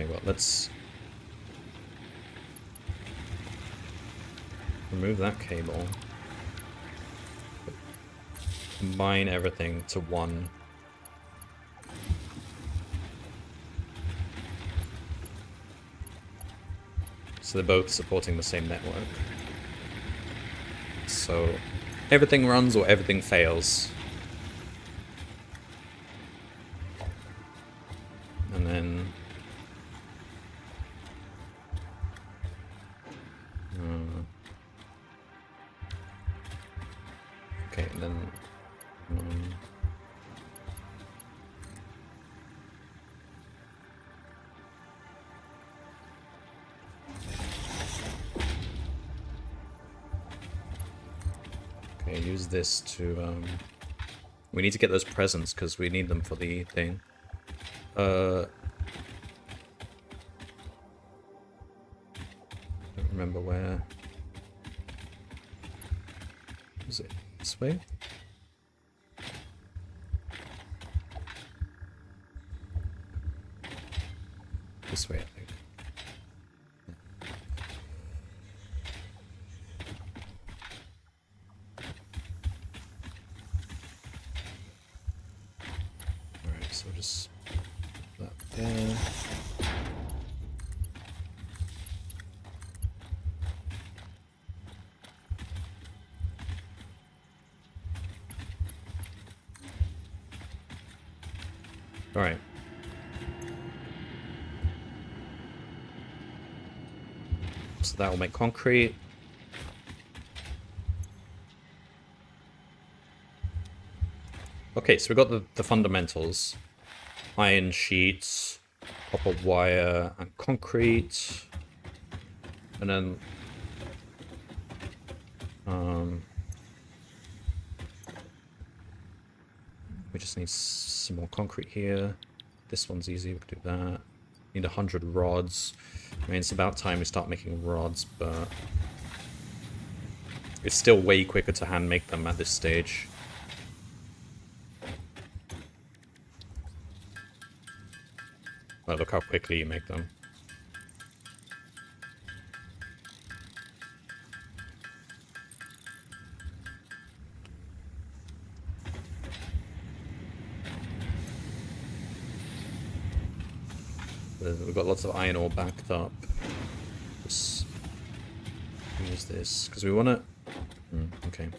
you what, let's remove that cable. Combine everything to one. So they're both supporting the same network. So everything runs or everything fails. And then okay, and then okay, use this to we need to get those presents because we need them for the thing. Don't remember where. Is it this way? This way, I think. Alright, so just put that there. Alright. So that will make concrete. Okay, so we've got the fundamentals. Iron sheets, copper wire, and concrete. And then we just need some more concrete here. This one's easy, we can do that. Need 100 rods. I mean, it's about time we start making rods, but it's still way quicker to hand make them at this stage. Well, look how quickly you make them. We've got lots of iron ore backed up. Just use this because we want to. Okay.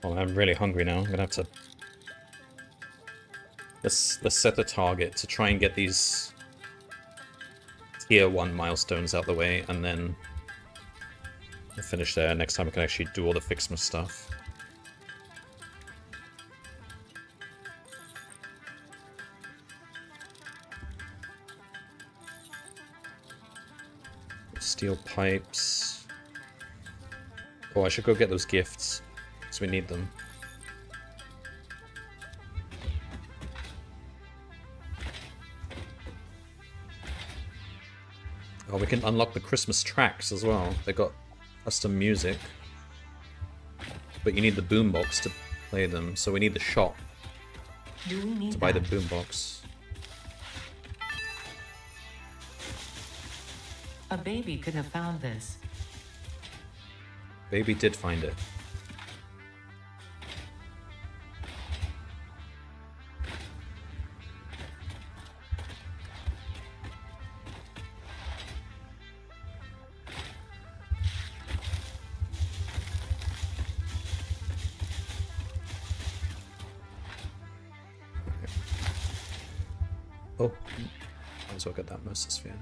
Oh, I'm really hungry now. I'm gonna have to. Let's set a target to try and get these tier 1 milestones out the way, and then we'll finish there. Next time we can actually do all the Ficsmas stuff. Steel pipes. Oh, I should go get those gifts, because we need them. Oh, we can unlock the Christmas tracks as well. They got custom music. But you need the boombox to play them, so we need the shop to buy the boombox. A baby could have found this. Baby did find it. Oh, might as well get that Mercer Sphere.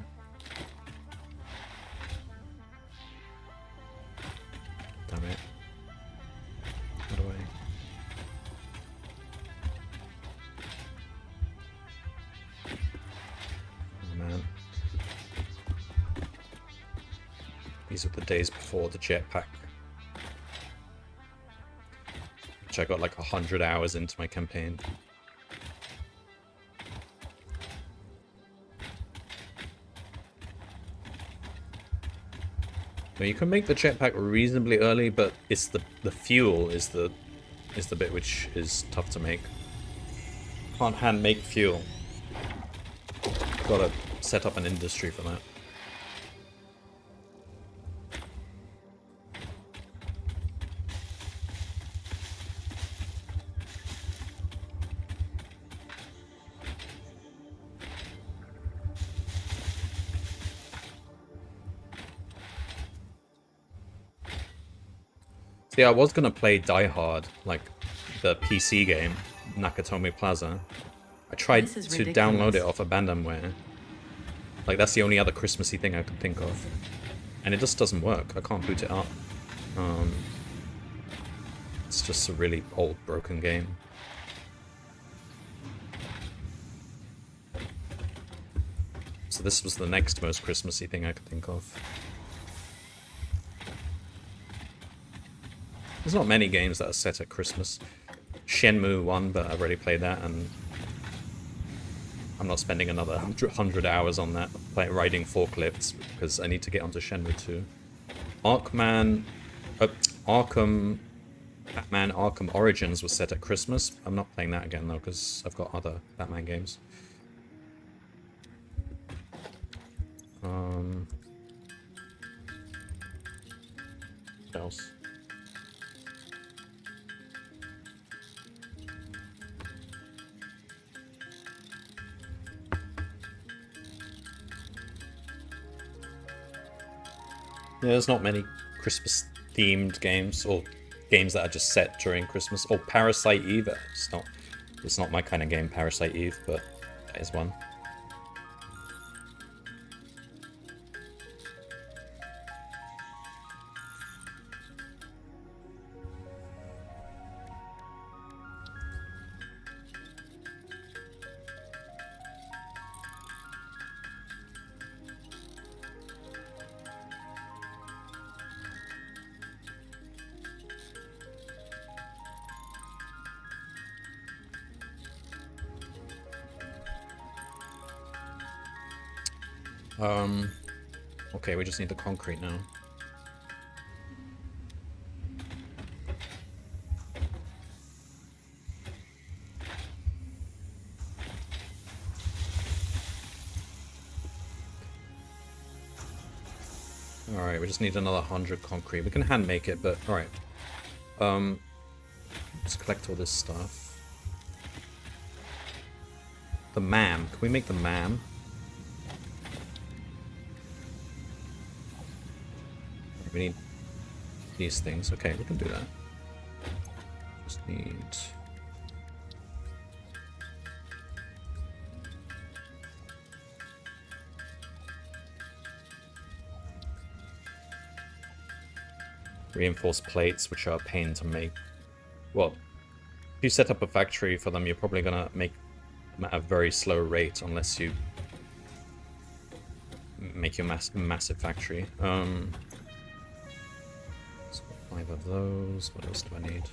Damn it. How do I... was it the days before the jetpack? Which I got like 100 hours into my campaign. Now you can make the jetpack reasonably early, but it's the fuel is the bit which is tough to make. Can't hand make fuel. Gotta set up an industry for that. See, I was gonna play Die Hard, like the PC game, Nakatomi Plaza. I tried to download it off Abandonware. Like, that's the only other Christmassy thing I could think of. And it just doesn't work. I can't boot it up. It's just a really old, broken game. So this was the next most Christmassy thing I could think of. There's not many games that are set at Christmas. Shenmue 1, but I've already played that, and I'm not spending another 100 hours on that, riding forklifts, because I need to get onto Shenmue 2. Batman Arkham Origins was set at Christmas. I'm not playing that again, though, because I've got other Batman games. What else? Yeah, there's not many Christmas-themed games, or games that are just set during Christmas. Or Parasite Eve. It's not my kind of game, Parasite Eve, but that is one. Okay, we just need the concrete now. Alright, we just need another 100 concrete. We can hand make it, but alright. Let's collect all this stuff. The MAM. Can we make the MAM? We need these things. Okay, we can do that. Just need... reinforced plates, which are a pain to make. Well, if you set up a factory for them, you're probably gonna make them at a very slow rate unless you make your massive factory. So 5 of those. What else do I need?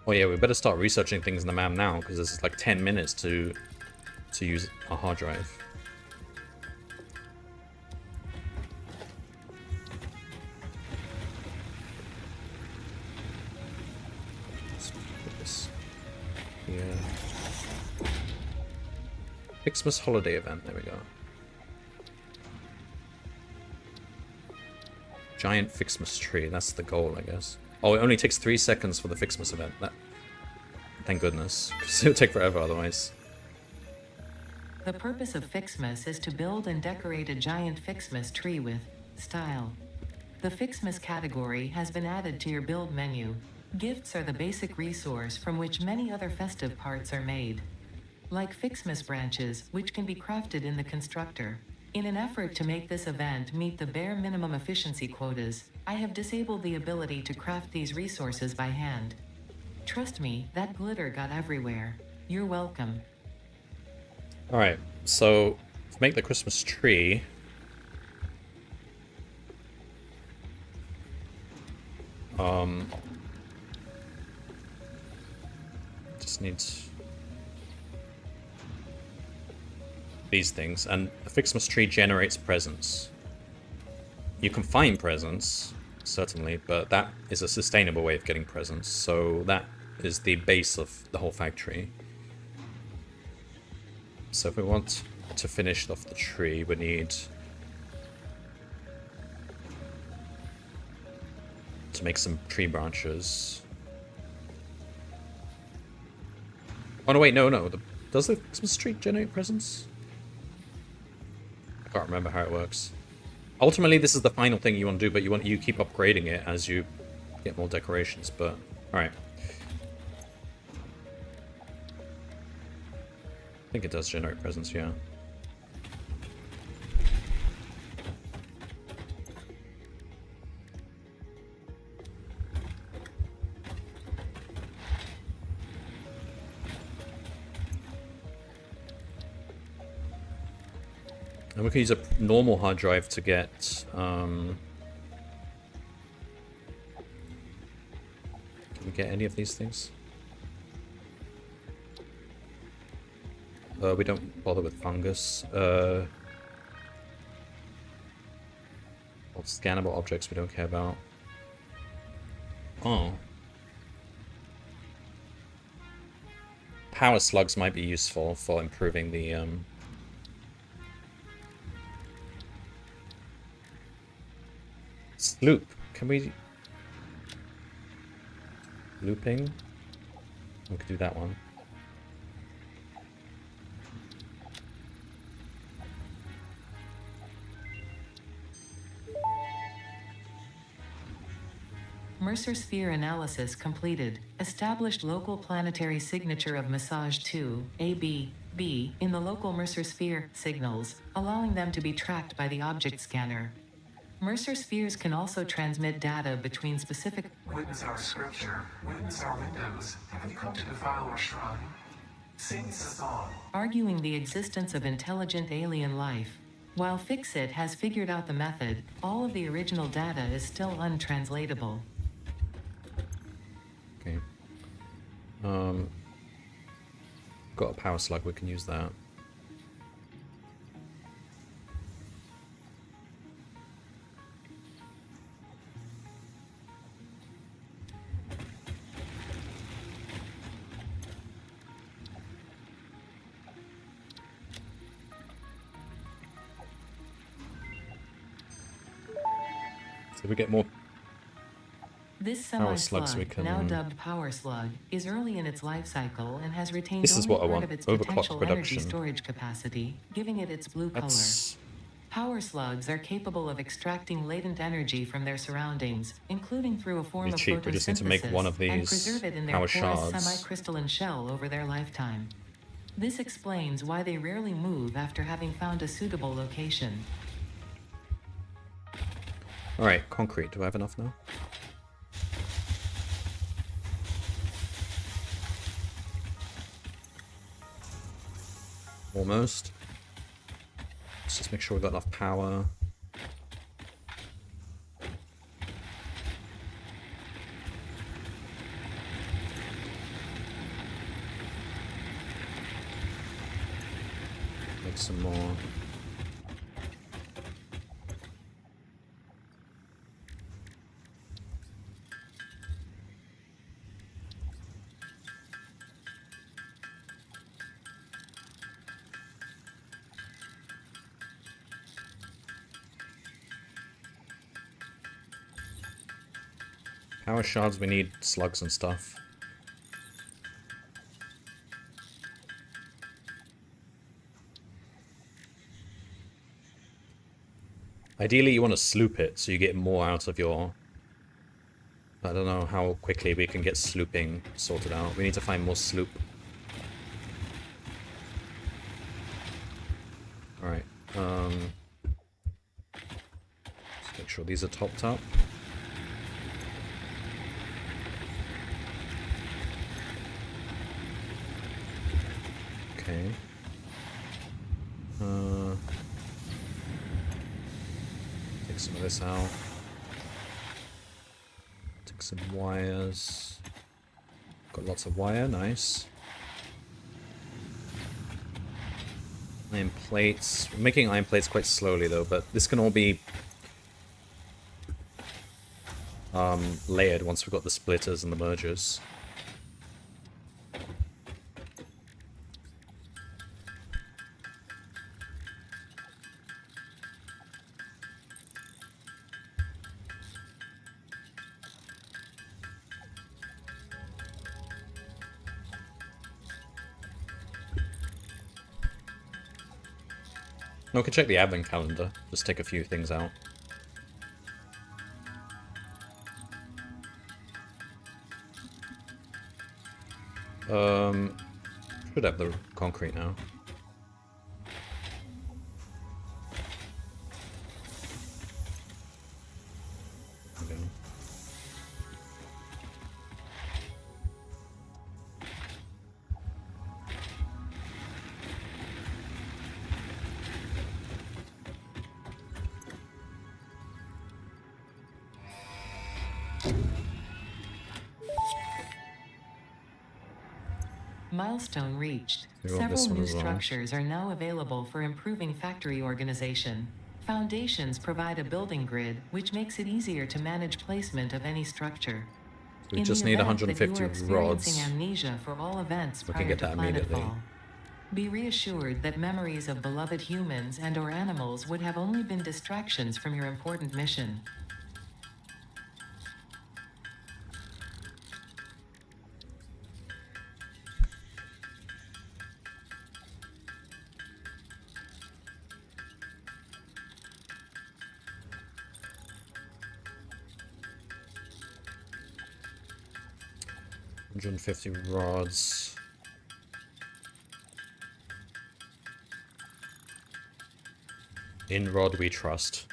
Oh yeah, we better start researching things in the MAM now, because this is like 10 minutes to use a hard drive. Let's put this here. Ficsmas holiday event, there we go. Giant Ficsmas tree, that's the goal, I guess. Oh, it only takes 3 seconds for the Ficsmas event. Thank goodness, because it would take forever otherwise. The purpose of Ficsmas is to build and decorate a giant Ficsmas tree with style. The Ficsmas category has been added to your build menu. Gifts are the basic resource from which many other festive parts are made, like Ficsmas branches, which can be crafted in the constructor. In an effort to make this event meet the bare minimum efficiency quotas, I have disabled the ability to craft these resources by hand. Trust me, that glitter got everywhere. You're welcome. Alright, so to make the Christmas tree, just needs these things, and the Ficsmas tree generates presents. You can find presents, certainly, but that is a sustainable way of getting presents, so that is the base of the whole factory. So if we want to finish off the tree, we need to make some tree branches. Oh no, wait, no. Does the Christmas tree generate presents? I can't remember how it works. Ultimately, this is the final thing you want to do, but you keep upgrading it as you get more decorations. But all right, I think it does generate presents, yeah. And we can use a normal hard drive to get, can we get any of these things? We don't bother with fungus. Well, scannable objects we don't care about. Oh. Power slugs might be useful for improving the, Sloop. Can we... Looping? We could do that one. Mercer sphere analysis completed. Established local planetary signature of massage 2, AB, B, in the local Mercer sphere signals, allowing them to be tracked by the object scanner. Mercer spheres can also transmit data between specific... Witness our scripture. Witness our windows. Have you come to defile our shrine? Sing this song. arguing the existence of intelligent alien life. While Fixit has figured out the method, all of the original data is still untranslatable. Okay. Got a power slug, we can use that. So we get more This power slugs semi-slug, we can... now dubbed Power Slug, is early in its life cycle and has retained This is only what I part want, of its overclock potential energy production. storage capacity, giving it its blue That's... color. Power slugs are capable of extracting latent energy from their surroundings, including through a form Pretty of cheap, we just need to make one of photosynthesis, and these preserve it in their power porous shards. semi-crystalline shell over their lifetime. This explains why they rarely move after having found a suitable location. Alright, concrete. Do I have enough now? Almost. Let's just make sure we've got enough power. Make some more. Power shards, we need slugs and stuff. Ideally, you want to sloop it so you get more out of your... I don't know how quickly we can get slooping sorted out. We need to find more sloop. Alright, let's make sure these are topped up. Okay. Take some of this out. Take some wires. Got lots of wire, nice. Iron plates. We're making iron plates quite slowly though, but this can all be layered once we've got the splitters and the mergers. No, we can check the advent calendar. Just take a few things out. Should have the concrete now. Okay. Milestone reached. We want this Several one new as well. structures are now available for improving factory organization. Foundations provide a building grid, which makes it easier to manage placement of any structure. We In just the need event that 150 you are experiencing rods. amnesia for all events We can prior get to that immediately. planetfall, be reassured that memories of beloved humans and or animals would have only been distractions from your important mission. $150 rods. In rod we trust.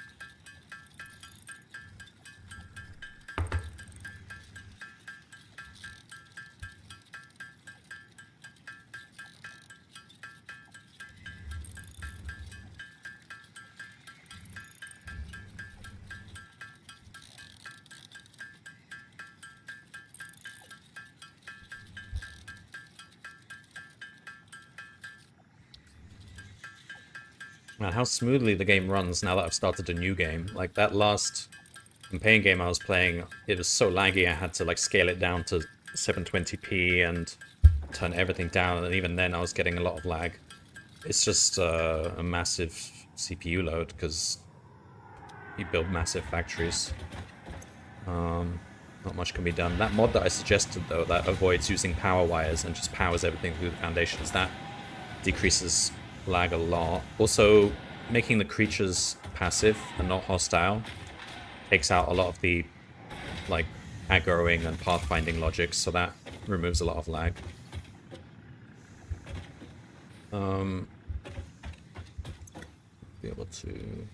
Man, how smoothly the game runs now that I've started a new game. Like that last campaign game I was playing, it was so laggy I had to like scale it down to 720p and turn everything down, and even then I was getting a lot of lag. It's just a massive CPU load because you build massive factories. Not much can be done. That mod that I suggested though, that avoids using power wires and just powers everything through the foundations, that decreases lag a lot. Also, making the creatures passive and not hostile takes out a lot of the like aggroing and pathfinding logics, so that removes a lot of lag. Be able to do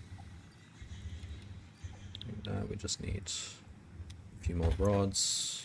that. We just need a few more rods.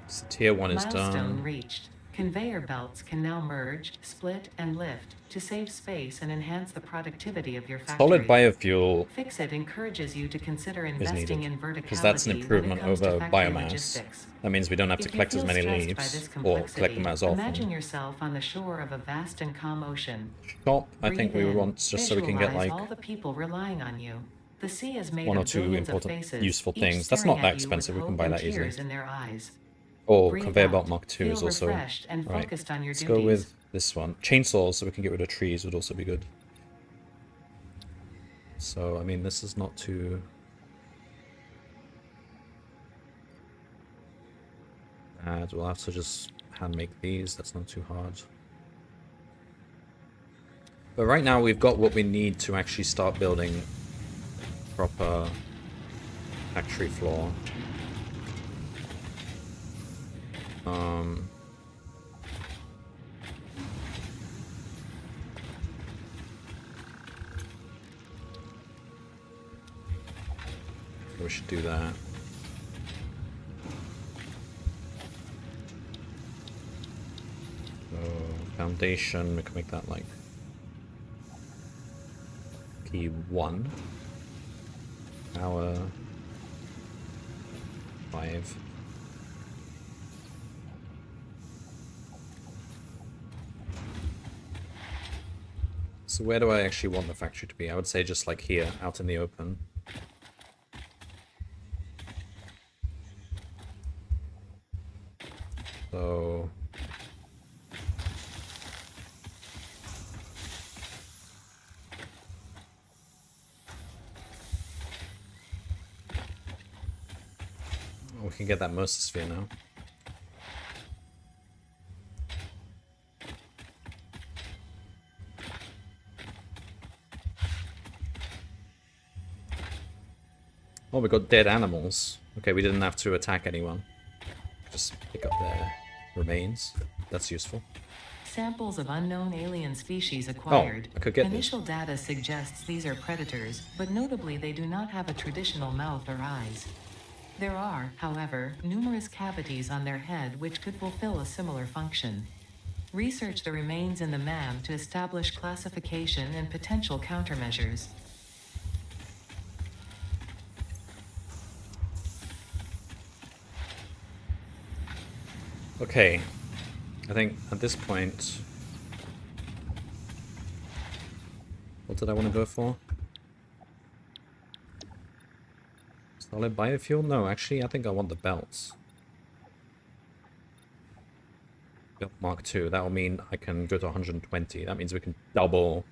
So tier 1 is Milestone done. reached. Conveyor belts can now merge, split, and lift to save space and enhance the productivity of your factory. Solid biofuel Fixit encourages you to consider is investing needed in verticality because that's an when it improvement comes to over factory biomass. logistics. That means we don't have to If you collect as feel many stressed by leaves this or collect them complexity, as often. imagine yourself on the shore of a vast and calm ocean. Shop, I think Breathe we in, want just so we can get visualize like all the people relying on you. The sea is made one or of two billions of important, faces, useful each things. That's staring not that at you with expensive. We can hope buy and that easily. tears in their eyes. Or Breathe conveyor out, belt Mark II is feel also refreshed and right. focused on your Let's duties. go with this one. Chainsaws, so we can get rid of trees, would also be good. So I mean, this is not too bad. We'll have to just hand make these. That's not too hard. But right now we've got what we need to actually start building proper factory floor. We should do that. So, foundation, we can make that like P1. Power 5. So where do I actually want the factory to be? I would say just like here, out in the open. So we can get that Mosasphere now. Oh, we got dead animals. Okay, we didn't have to attack anyone. Just pick up their remains. That's useful. Samples of unknown alien species acquired. I could get Initial data suggests these are predators, but notably they do not have a traditional mouth or eyes. There are, however, numerous cavities on their head which could fulfill a similar function. Research the remains in the MAM to establish classification and potential countermeasures. Okay, I think at this point, what did I want to go for? Solid biofuel? No, actually, I think I want the belts. Belt Mark II, that will mean I can go to 120. That means we can double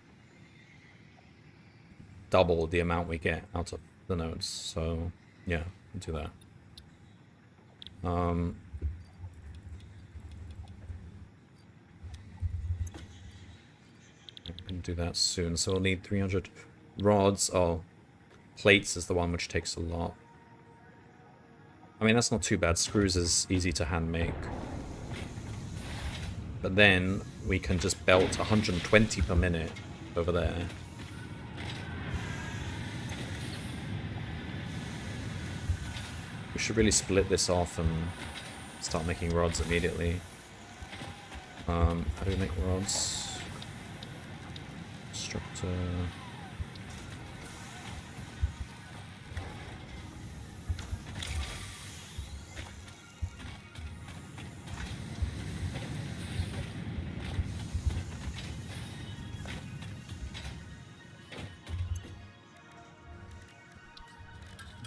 the amount we get out of the nodes. So, yeah, we'll do that. We can do that soon. So we'll need 300 rods. Oh, plates is the one which takes a lot. I mean, that's not too bad. Screws is easy to hand make. But then we can just belt 120 per minute over there. We should really split this off and start making rods immediately. How do we make rods? Structure.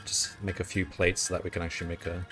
Just make a few plates so that we can actually make a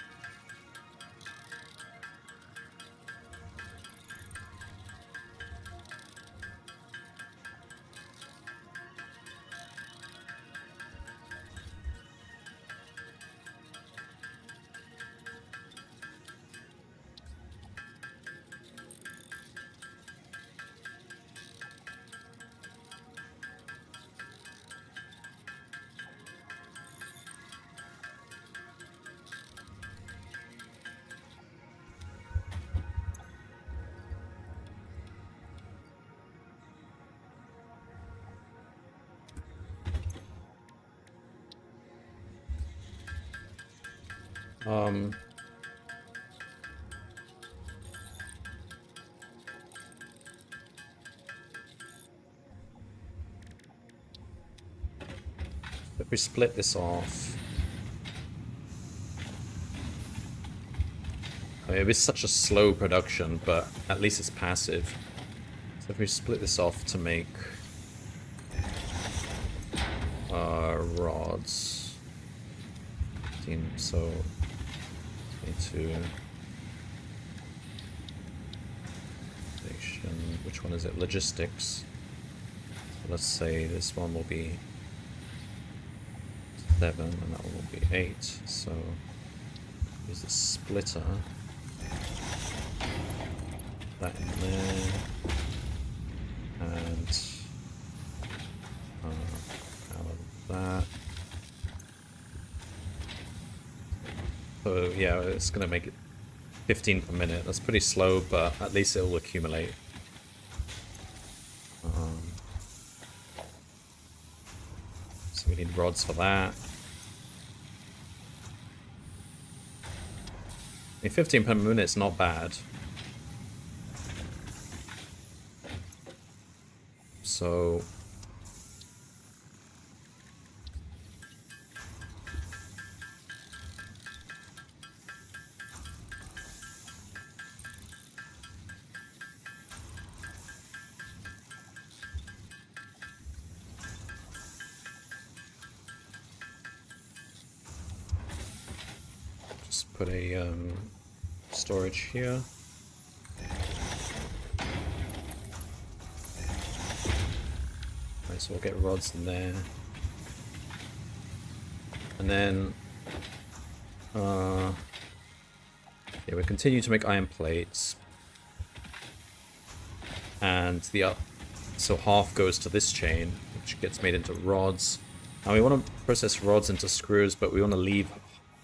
if we split this off. I mean, it is such a slow production, but at least it's passive. So if we split this off to make rods, 15, so 22. Which one is it? Logistics. So let's say this one will be 7 and that one will be 8. So use the splitter. that in there. And out of that. So yeah, it's going to make it 15 per minute. That's pretty slow, but at least it'll accumulate. So we need rods for that. 15 per minute is not bad. So just put a storage here. Right, so we'll get rods in there. And then yeah, we continue to make iron plates. And so half goes to this chain, which gets made into rods. Now we want to process rods into screws, but we want to leave,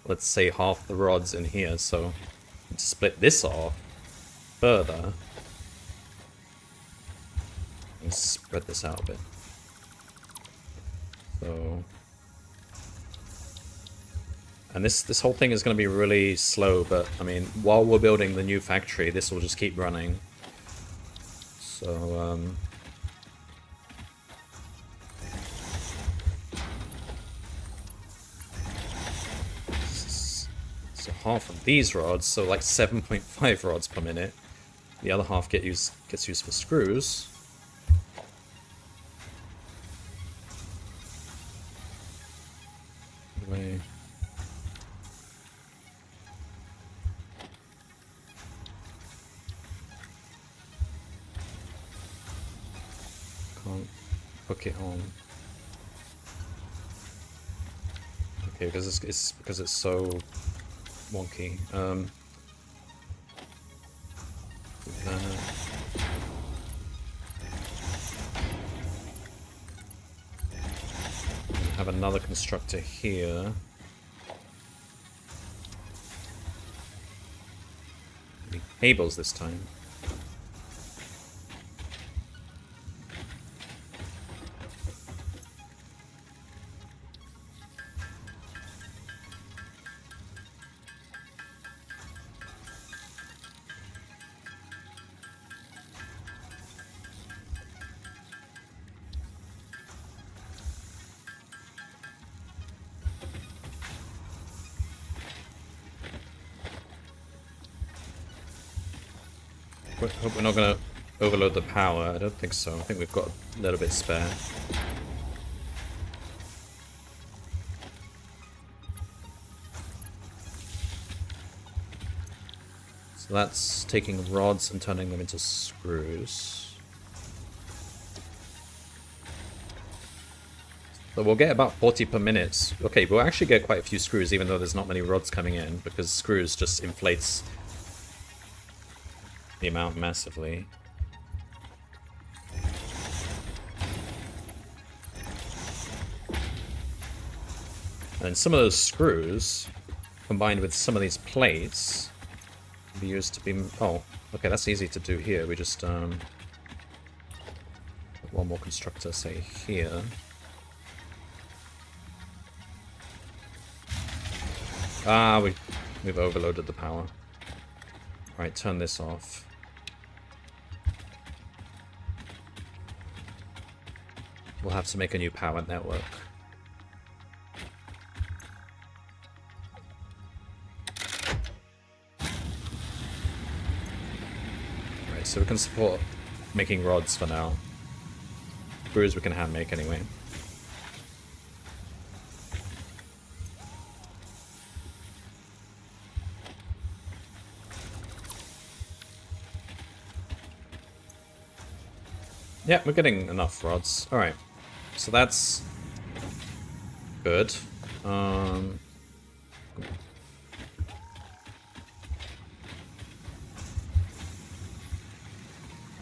let's say, half the rods in here, so to split this off further and spread this out a bit. So, and this whole thing is going to be really slow, but I mean, while we're building the new factory, this will just keep running. So so half of these rods, so like 7.5 rods per minute. The other half gets used for screws. Anyway. Can't hook it on. Okay, because it's so wonky. Have another constructor here. Need cables this time. Hope we're not going to overload the power. I don't think so. I think we've got a little bit spare. So that's taking rods and turning them into screws. So we'll get about 40 per minute. Okay, we'll actually get quite a few screws even though there's not many rods coming in, because screws just inflates the amount massively. And some of those screws, combined with some of these plates, can be used to be... Oh, okay, that's easy to do here. We just... one more constructor, say, here. Ah, we've overloaded the power. Alright, turn this off. We'll have to make a new power network. Right, so we can support making rods for now. Screws we can hand make anyway. Yeah, we're getting enough rods. Alright. So that's good.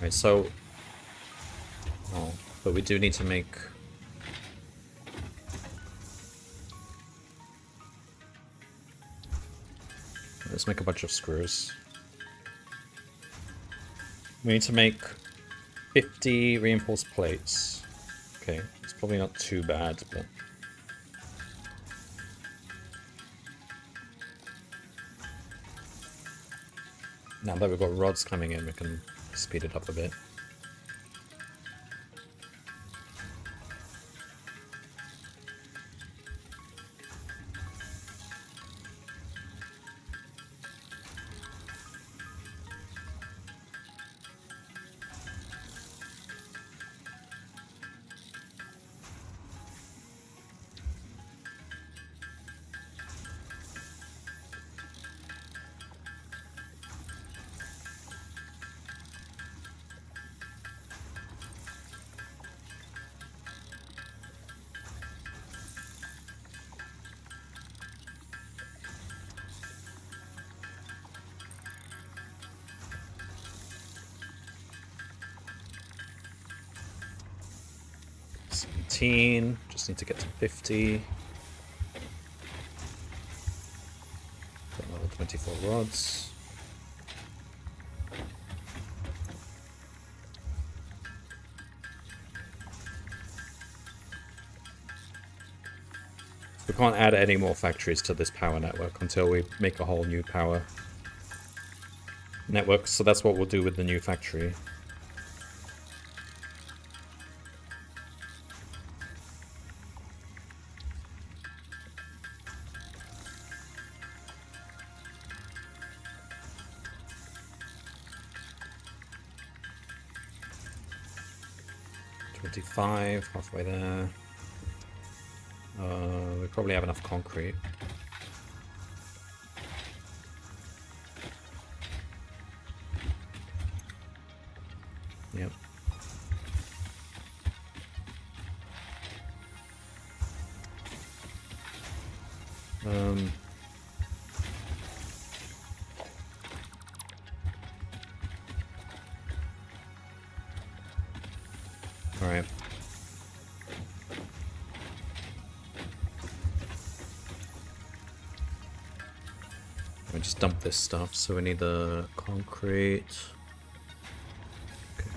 Right, so... Oh, but we do need to make... Let's make a bunch of screws. We need to make 50 reinforced plates. Okay, it's probably not too bad, but... Now that we've got rods coming in, we can speed it up a bit. Just need to get to 50. Got another 24 rods. We can't add any more factories to this power network until we make a whole new power network, so that's what we'll do with the new factory. Halfway there. We probably have enough concrete. Yep. All right. I just dump this stuff, so we need the concrete. Okay.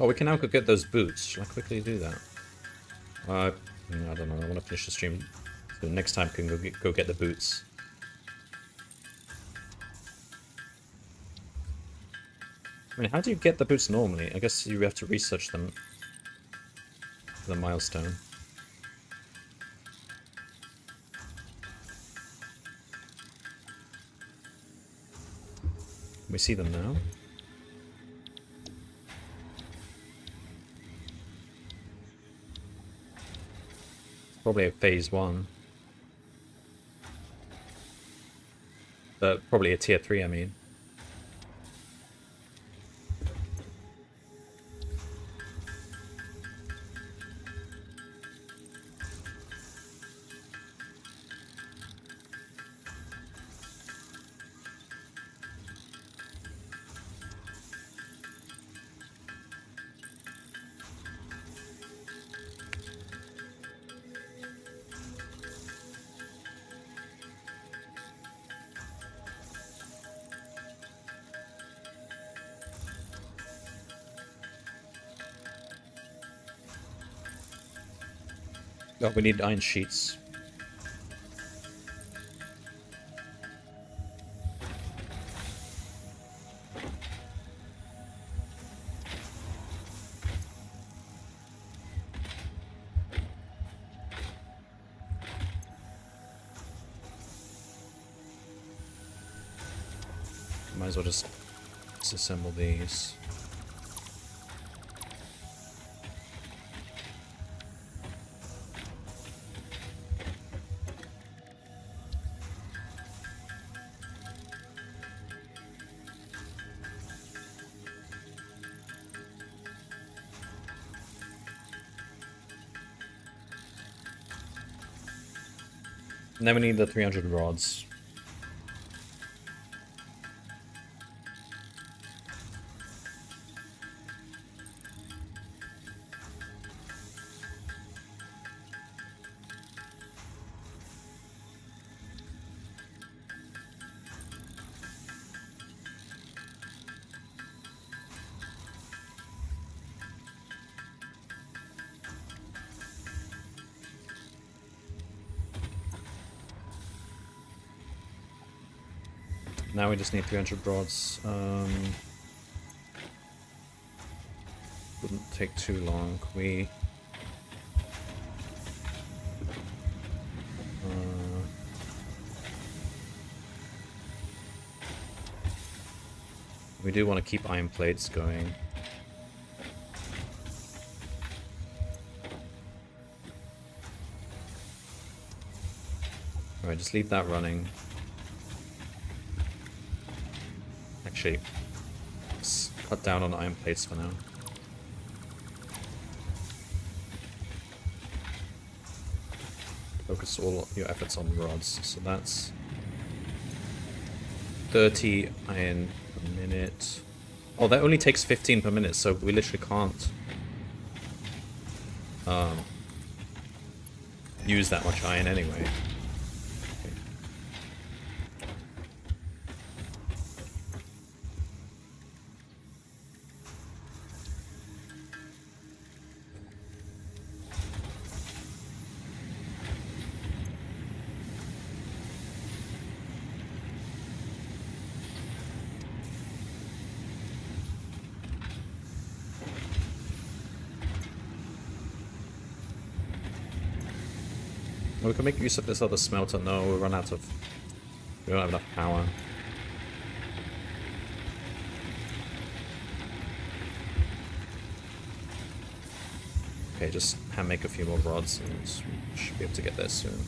Oh, we can now go get those boots. Shall I quickly do that? I don't know. I want to finish the stream. So next time can go get the boots. I mean, how do you get the boots normally? I guess you have to research them. The milestone. Can we see them now? Probably a phase 1. But probably a tier 3, I mean. Oh, we need iron sheets. Might as well just Disassemble these. And then we need the 300 rods. Now we just need 300 rods. Wouldn't take too long. We do want to keep iron plates going. Alright, just leave that running. Actually, let's cut down on iron plates for now. Focus all your efforts on rods. So that's 30 iron per minute. Oh, that only takes 15 per minute, so we literally can't use that much iron anyway. We can make use of this other smelter. No, we'll run out of... We don't have enough power. Okay, just hand make a few more rods and we should be able to get there soon.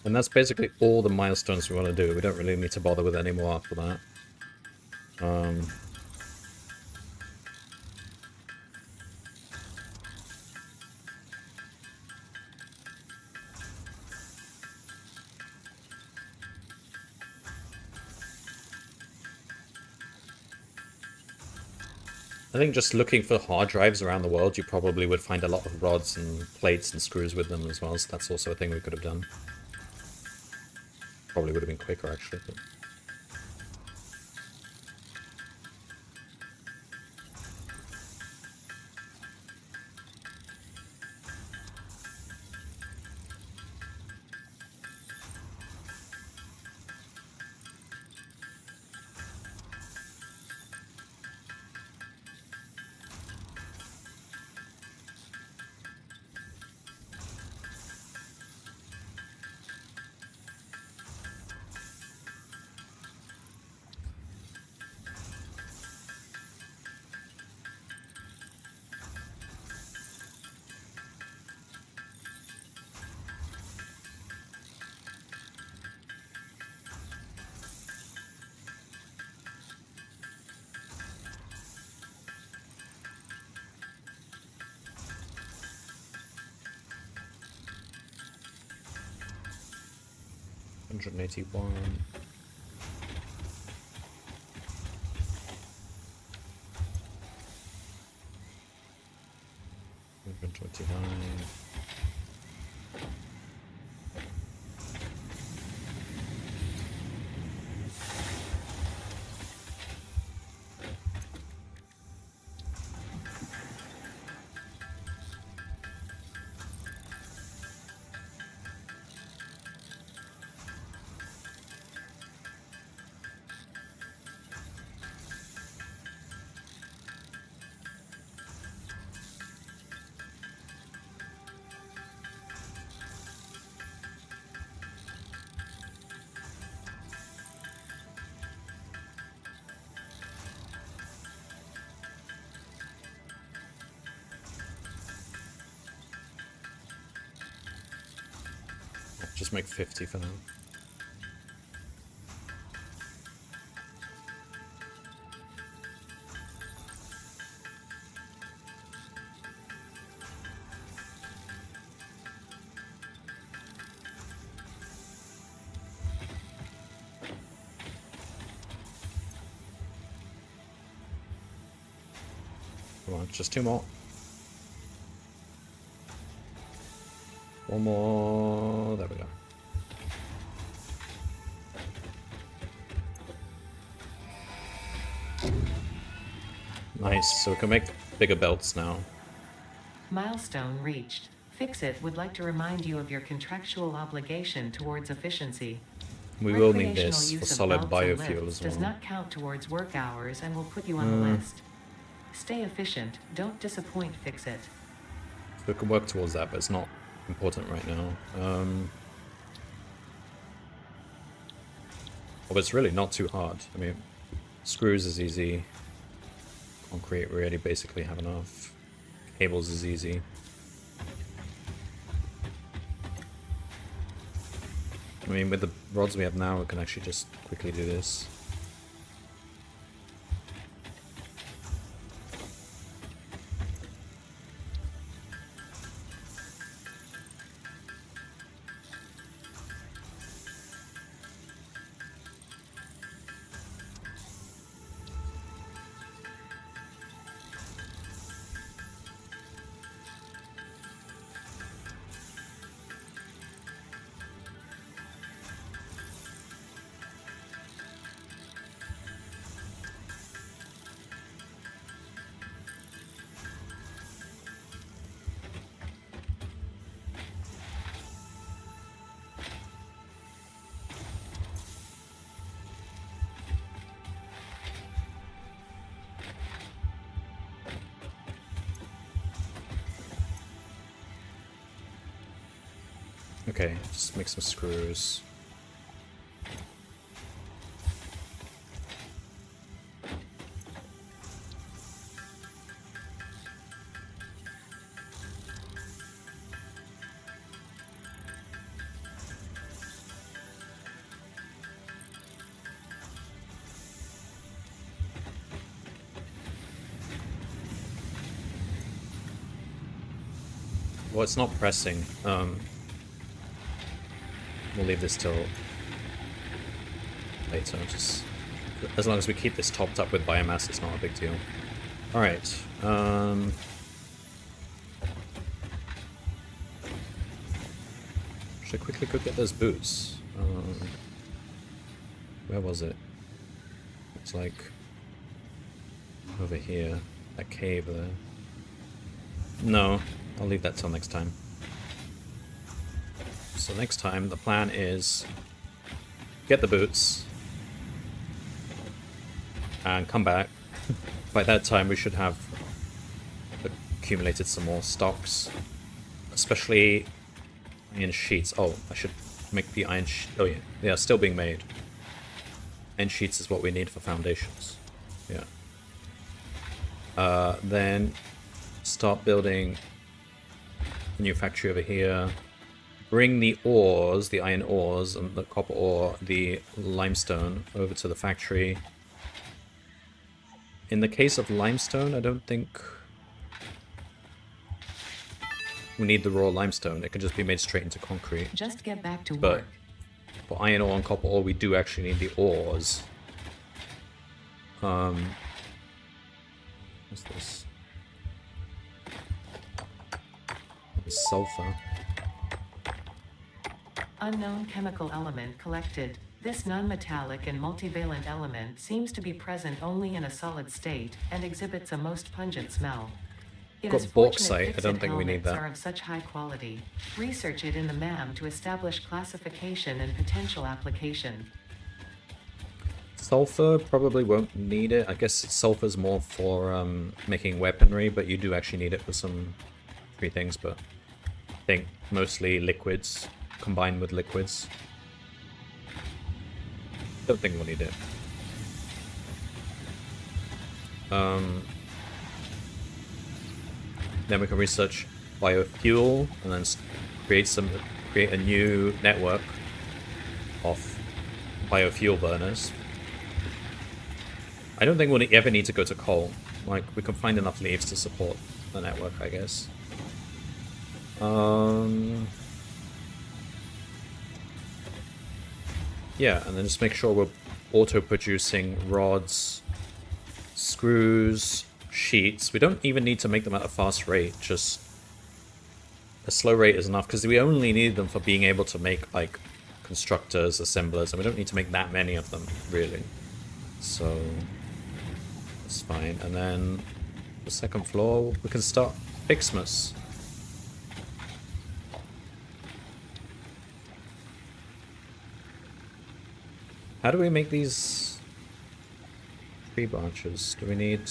And that's basically all the milestones we want to do. We don't really need to bother with any more after that. I think just looking for hard drives around the world, you probably would find a lot of rods and plates and screws with them as well, so that's also a thing we could have done. Probably would have been quicker, actually. But... $181. 129. Just make 50 for now. Come on, just 2 more. 1 more. There we go. Nice. So we can make bigger belts now. Milestone reached. Fix-It would like to remind you of your contractual obligation towards efficiency. We will need Recreational this for use of solid belts and biofuel lifts as does well. not count towards work hours and will put you on the list. Stay efficient. Don't disappoint. Fix-It. We can work towards that, but it's not important right now. Well, it's really not too hard. I mean, screws is easy. Concrete, we already basically have enough. Cables is easy. I mean, with the rods we have now, we can actually just quickly do this. Okay, just make some screws. Well, it's not pressing. We'll leave this till later. Just as long as we keep this topped up with biomass, it's not a big deal. All right. Should I quickly go get those boots? Where was it? It's like over here. That cave there. No, I'll leave that till next time. So next time, the plan is get the boots and come back. By that time, we should have accumulated some more stocks, especially iron sheets. Oh, I should make the iron oh yeah, they are still being made. Iron sheets is what we need for foundations. Yeah. Then start building a new factory over here. Bring the ores, the iron ores, and the copper ore, the limestone over to the factory. In the case of limestone, I don't think we need the raw limestone. It can just be made straight into concrete. Just get back to But work. for iron ore and copper ore, we do actually need the ores. What's this? It's sulfur. Unknown chemical element collected. This non-metallic and multivalent element seems to be present only in a solid state and exhibits a most pungent smell. It Got is fortunate bauxite. I Fix-It don't think we need helmets that. are of such high quality. Research it in the MAM to establish classification and potential application. Sulfur probably won't need it. I guess sulfur's more for making weaponry, but you do actually need it for some free things, but I think mostly liquids, combined with liquids. Don't think we'll need it. Then we can research biofuel and then create some create a new network of biofuel burners. I don't think we'll ever need to go to coal. Like, we can find enough leaves to support the network, I guess. Yeah, and then just make sure we're auto-producing rods, screws, sheets. We don't even need to make them at a fast rate, just a slow rate is enough, because we only need them for being able to make, like, constructors, assemblers, and we don't need to make that many of them, really. So, that's fine. And then the second floor, we can start Ficsmas. How do we make these tree branches? Do we need...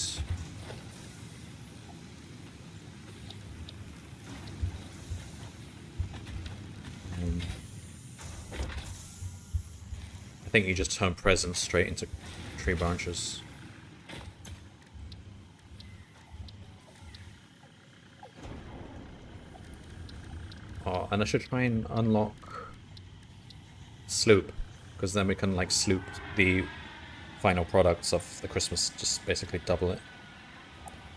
I think you just turn presents straight into tree branches. Oh, and I should try and unlock Sloop, because then we can, like, sloop the final products of the Christmas, just basically double it.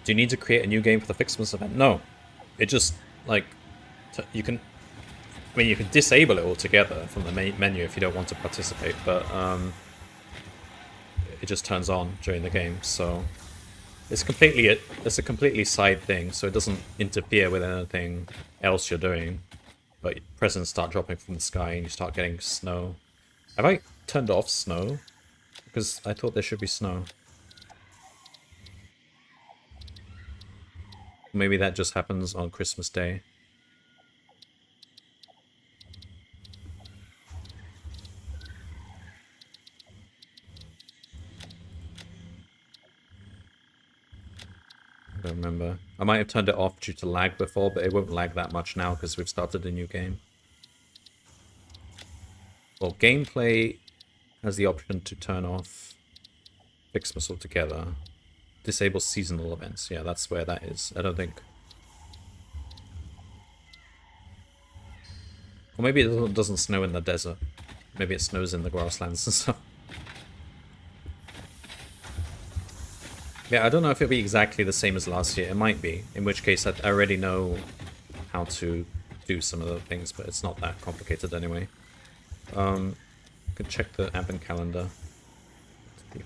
Do you need to create a new game for the Ficsmas event? No. It just, like, you can... I mean, you can disable it altogether from the menu if you don't want to participate, but it just turns on during the game, so it's a completely side thing, so it doesn't interfere with anything else you're doing. But presents start dropping from the sky and you start getting snow. Have I turned off snow? Because I thought there should be snow. Maybe that just happens on Christmas Day. I don't remember. I might have turned it off due to lag before, but it won't lag that much now because we've started a new game. Well, gameplay has the option to turn off Ficsmas altogether. Disable seasonal events. Yeah, that's where that is. I don't think... Or maybe it doesn't snow in the desert. Maybe it snows in the grasslands and stuff. Yeah, I don't know if it'll be exactly the same as last year. It might be, in which case I already know how to do some of the things, but it's not that complicated anyway. I can check the advent calendar. We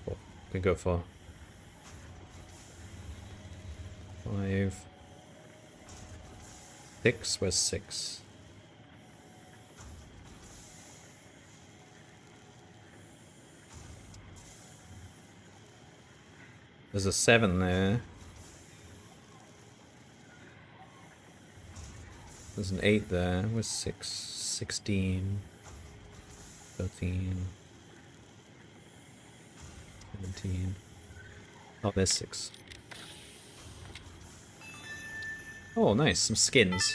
can go for 5, 6. Where's 6? There's a 7 there. There's an 8 there. Where's 6? 16. 13. 17. Oh, there's 6. Oh, nice. Some skins.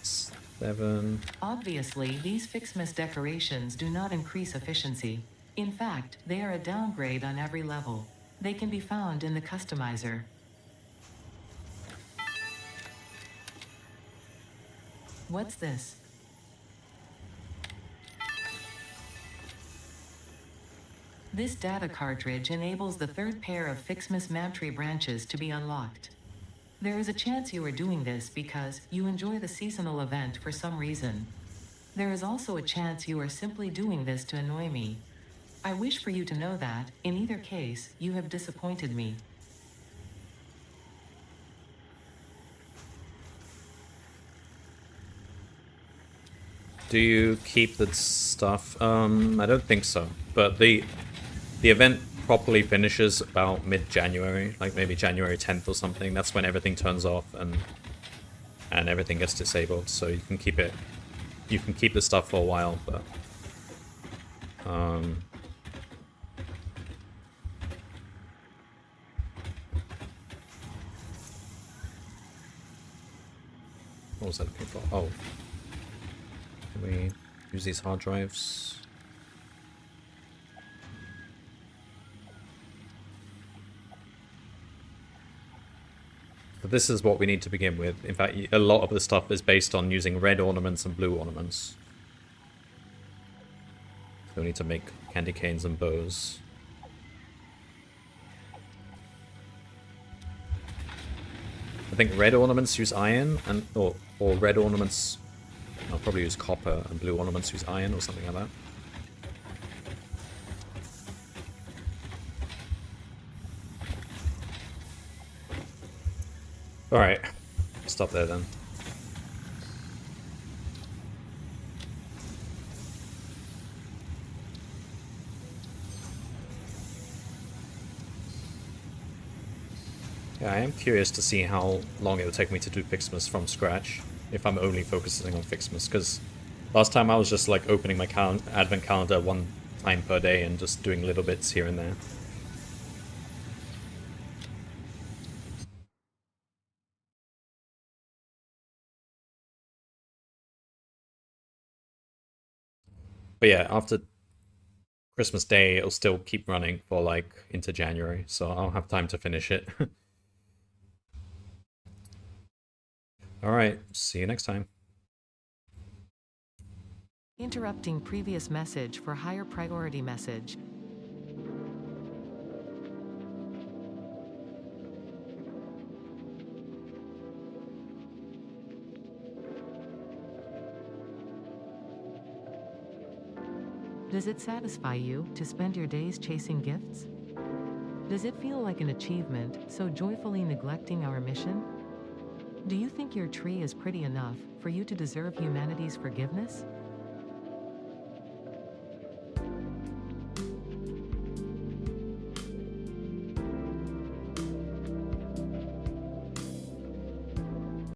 7. Obviously, these Ficsmas decorations do not increase efficiency. In fact, they are a downgrade on every level. They can be found in the customizer. What's this? This data cartridge enables the third pair of Ficsmas Mantry branches to be unlocked. There is a chance you are doing this because you enjoy the seasonal event for some reason. There is also a chance you are simply doing this to annoy me. I wish for you to know that, in either case, you have disappointed me. Do you keep the stuff? I don't think so. But the event properly finishes about mid-January, like maybe January 10th or something. That's when everything turns off and everything gets disabled. So you can keep it. You can keep the stuff for a while, but what was I looking for? Oh. Can we use these hard drives? But this is what we need to begin with. In fact, a lot of the stuff is based on using red ornaments and blue ornaments. So we need to make candy canes and bows. I think red ornaments use iron, and or red ornaments... I'll probably use copper, and blue ornaments use iron or something like that. Alright, stop there then. Yeah, I am curious to see how long it will take me to do Ficsmas from scratch, if I'm only focusing on Ficsmas, because last time I was just like opening my advent calendar one time per day and just doing little bits here and there. But yeah, after Christmas Day, it'll still keep running for like into January, so I'll have time to finish it. Alright, see you next time. Interrupting previous message for higher priority message. Does it satisfy you to spend your days chasing gifts? Does it feel like an achievement, so joyfully neglecting our mission? Do you think your tree is pretty enough for you to deserve humanity's forgiveness?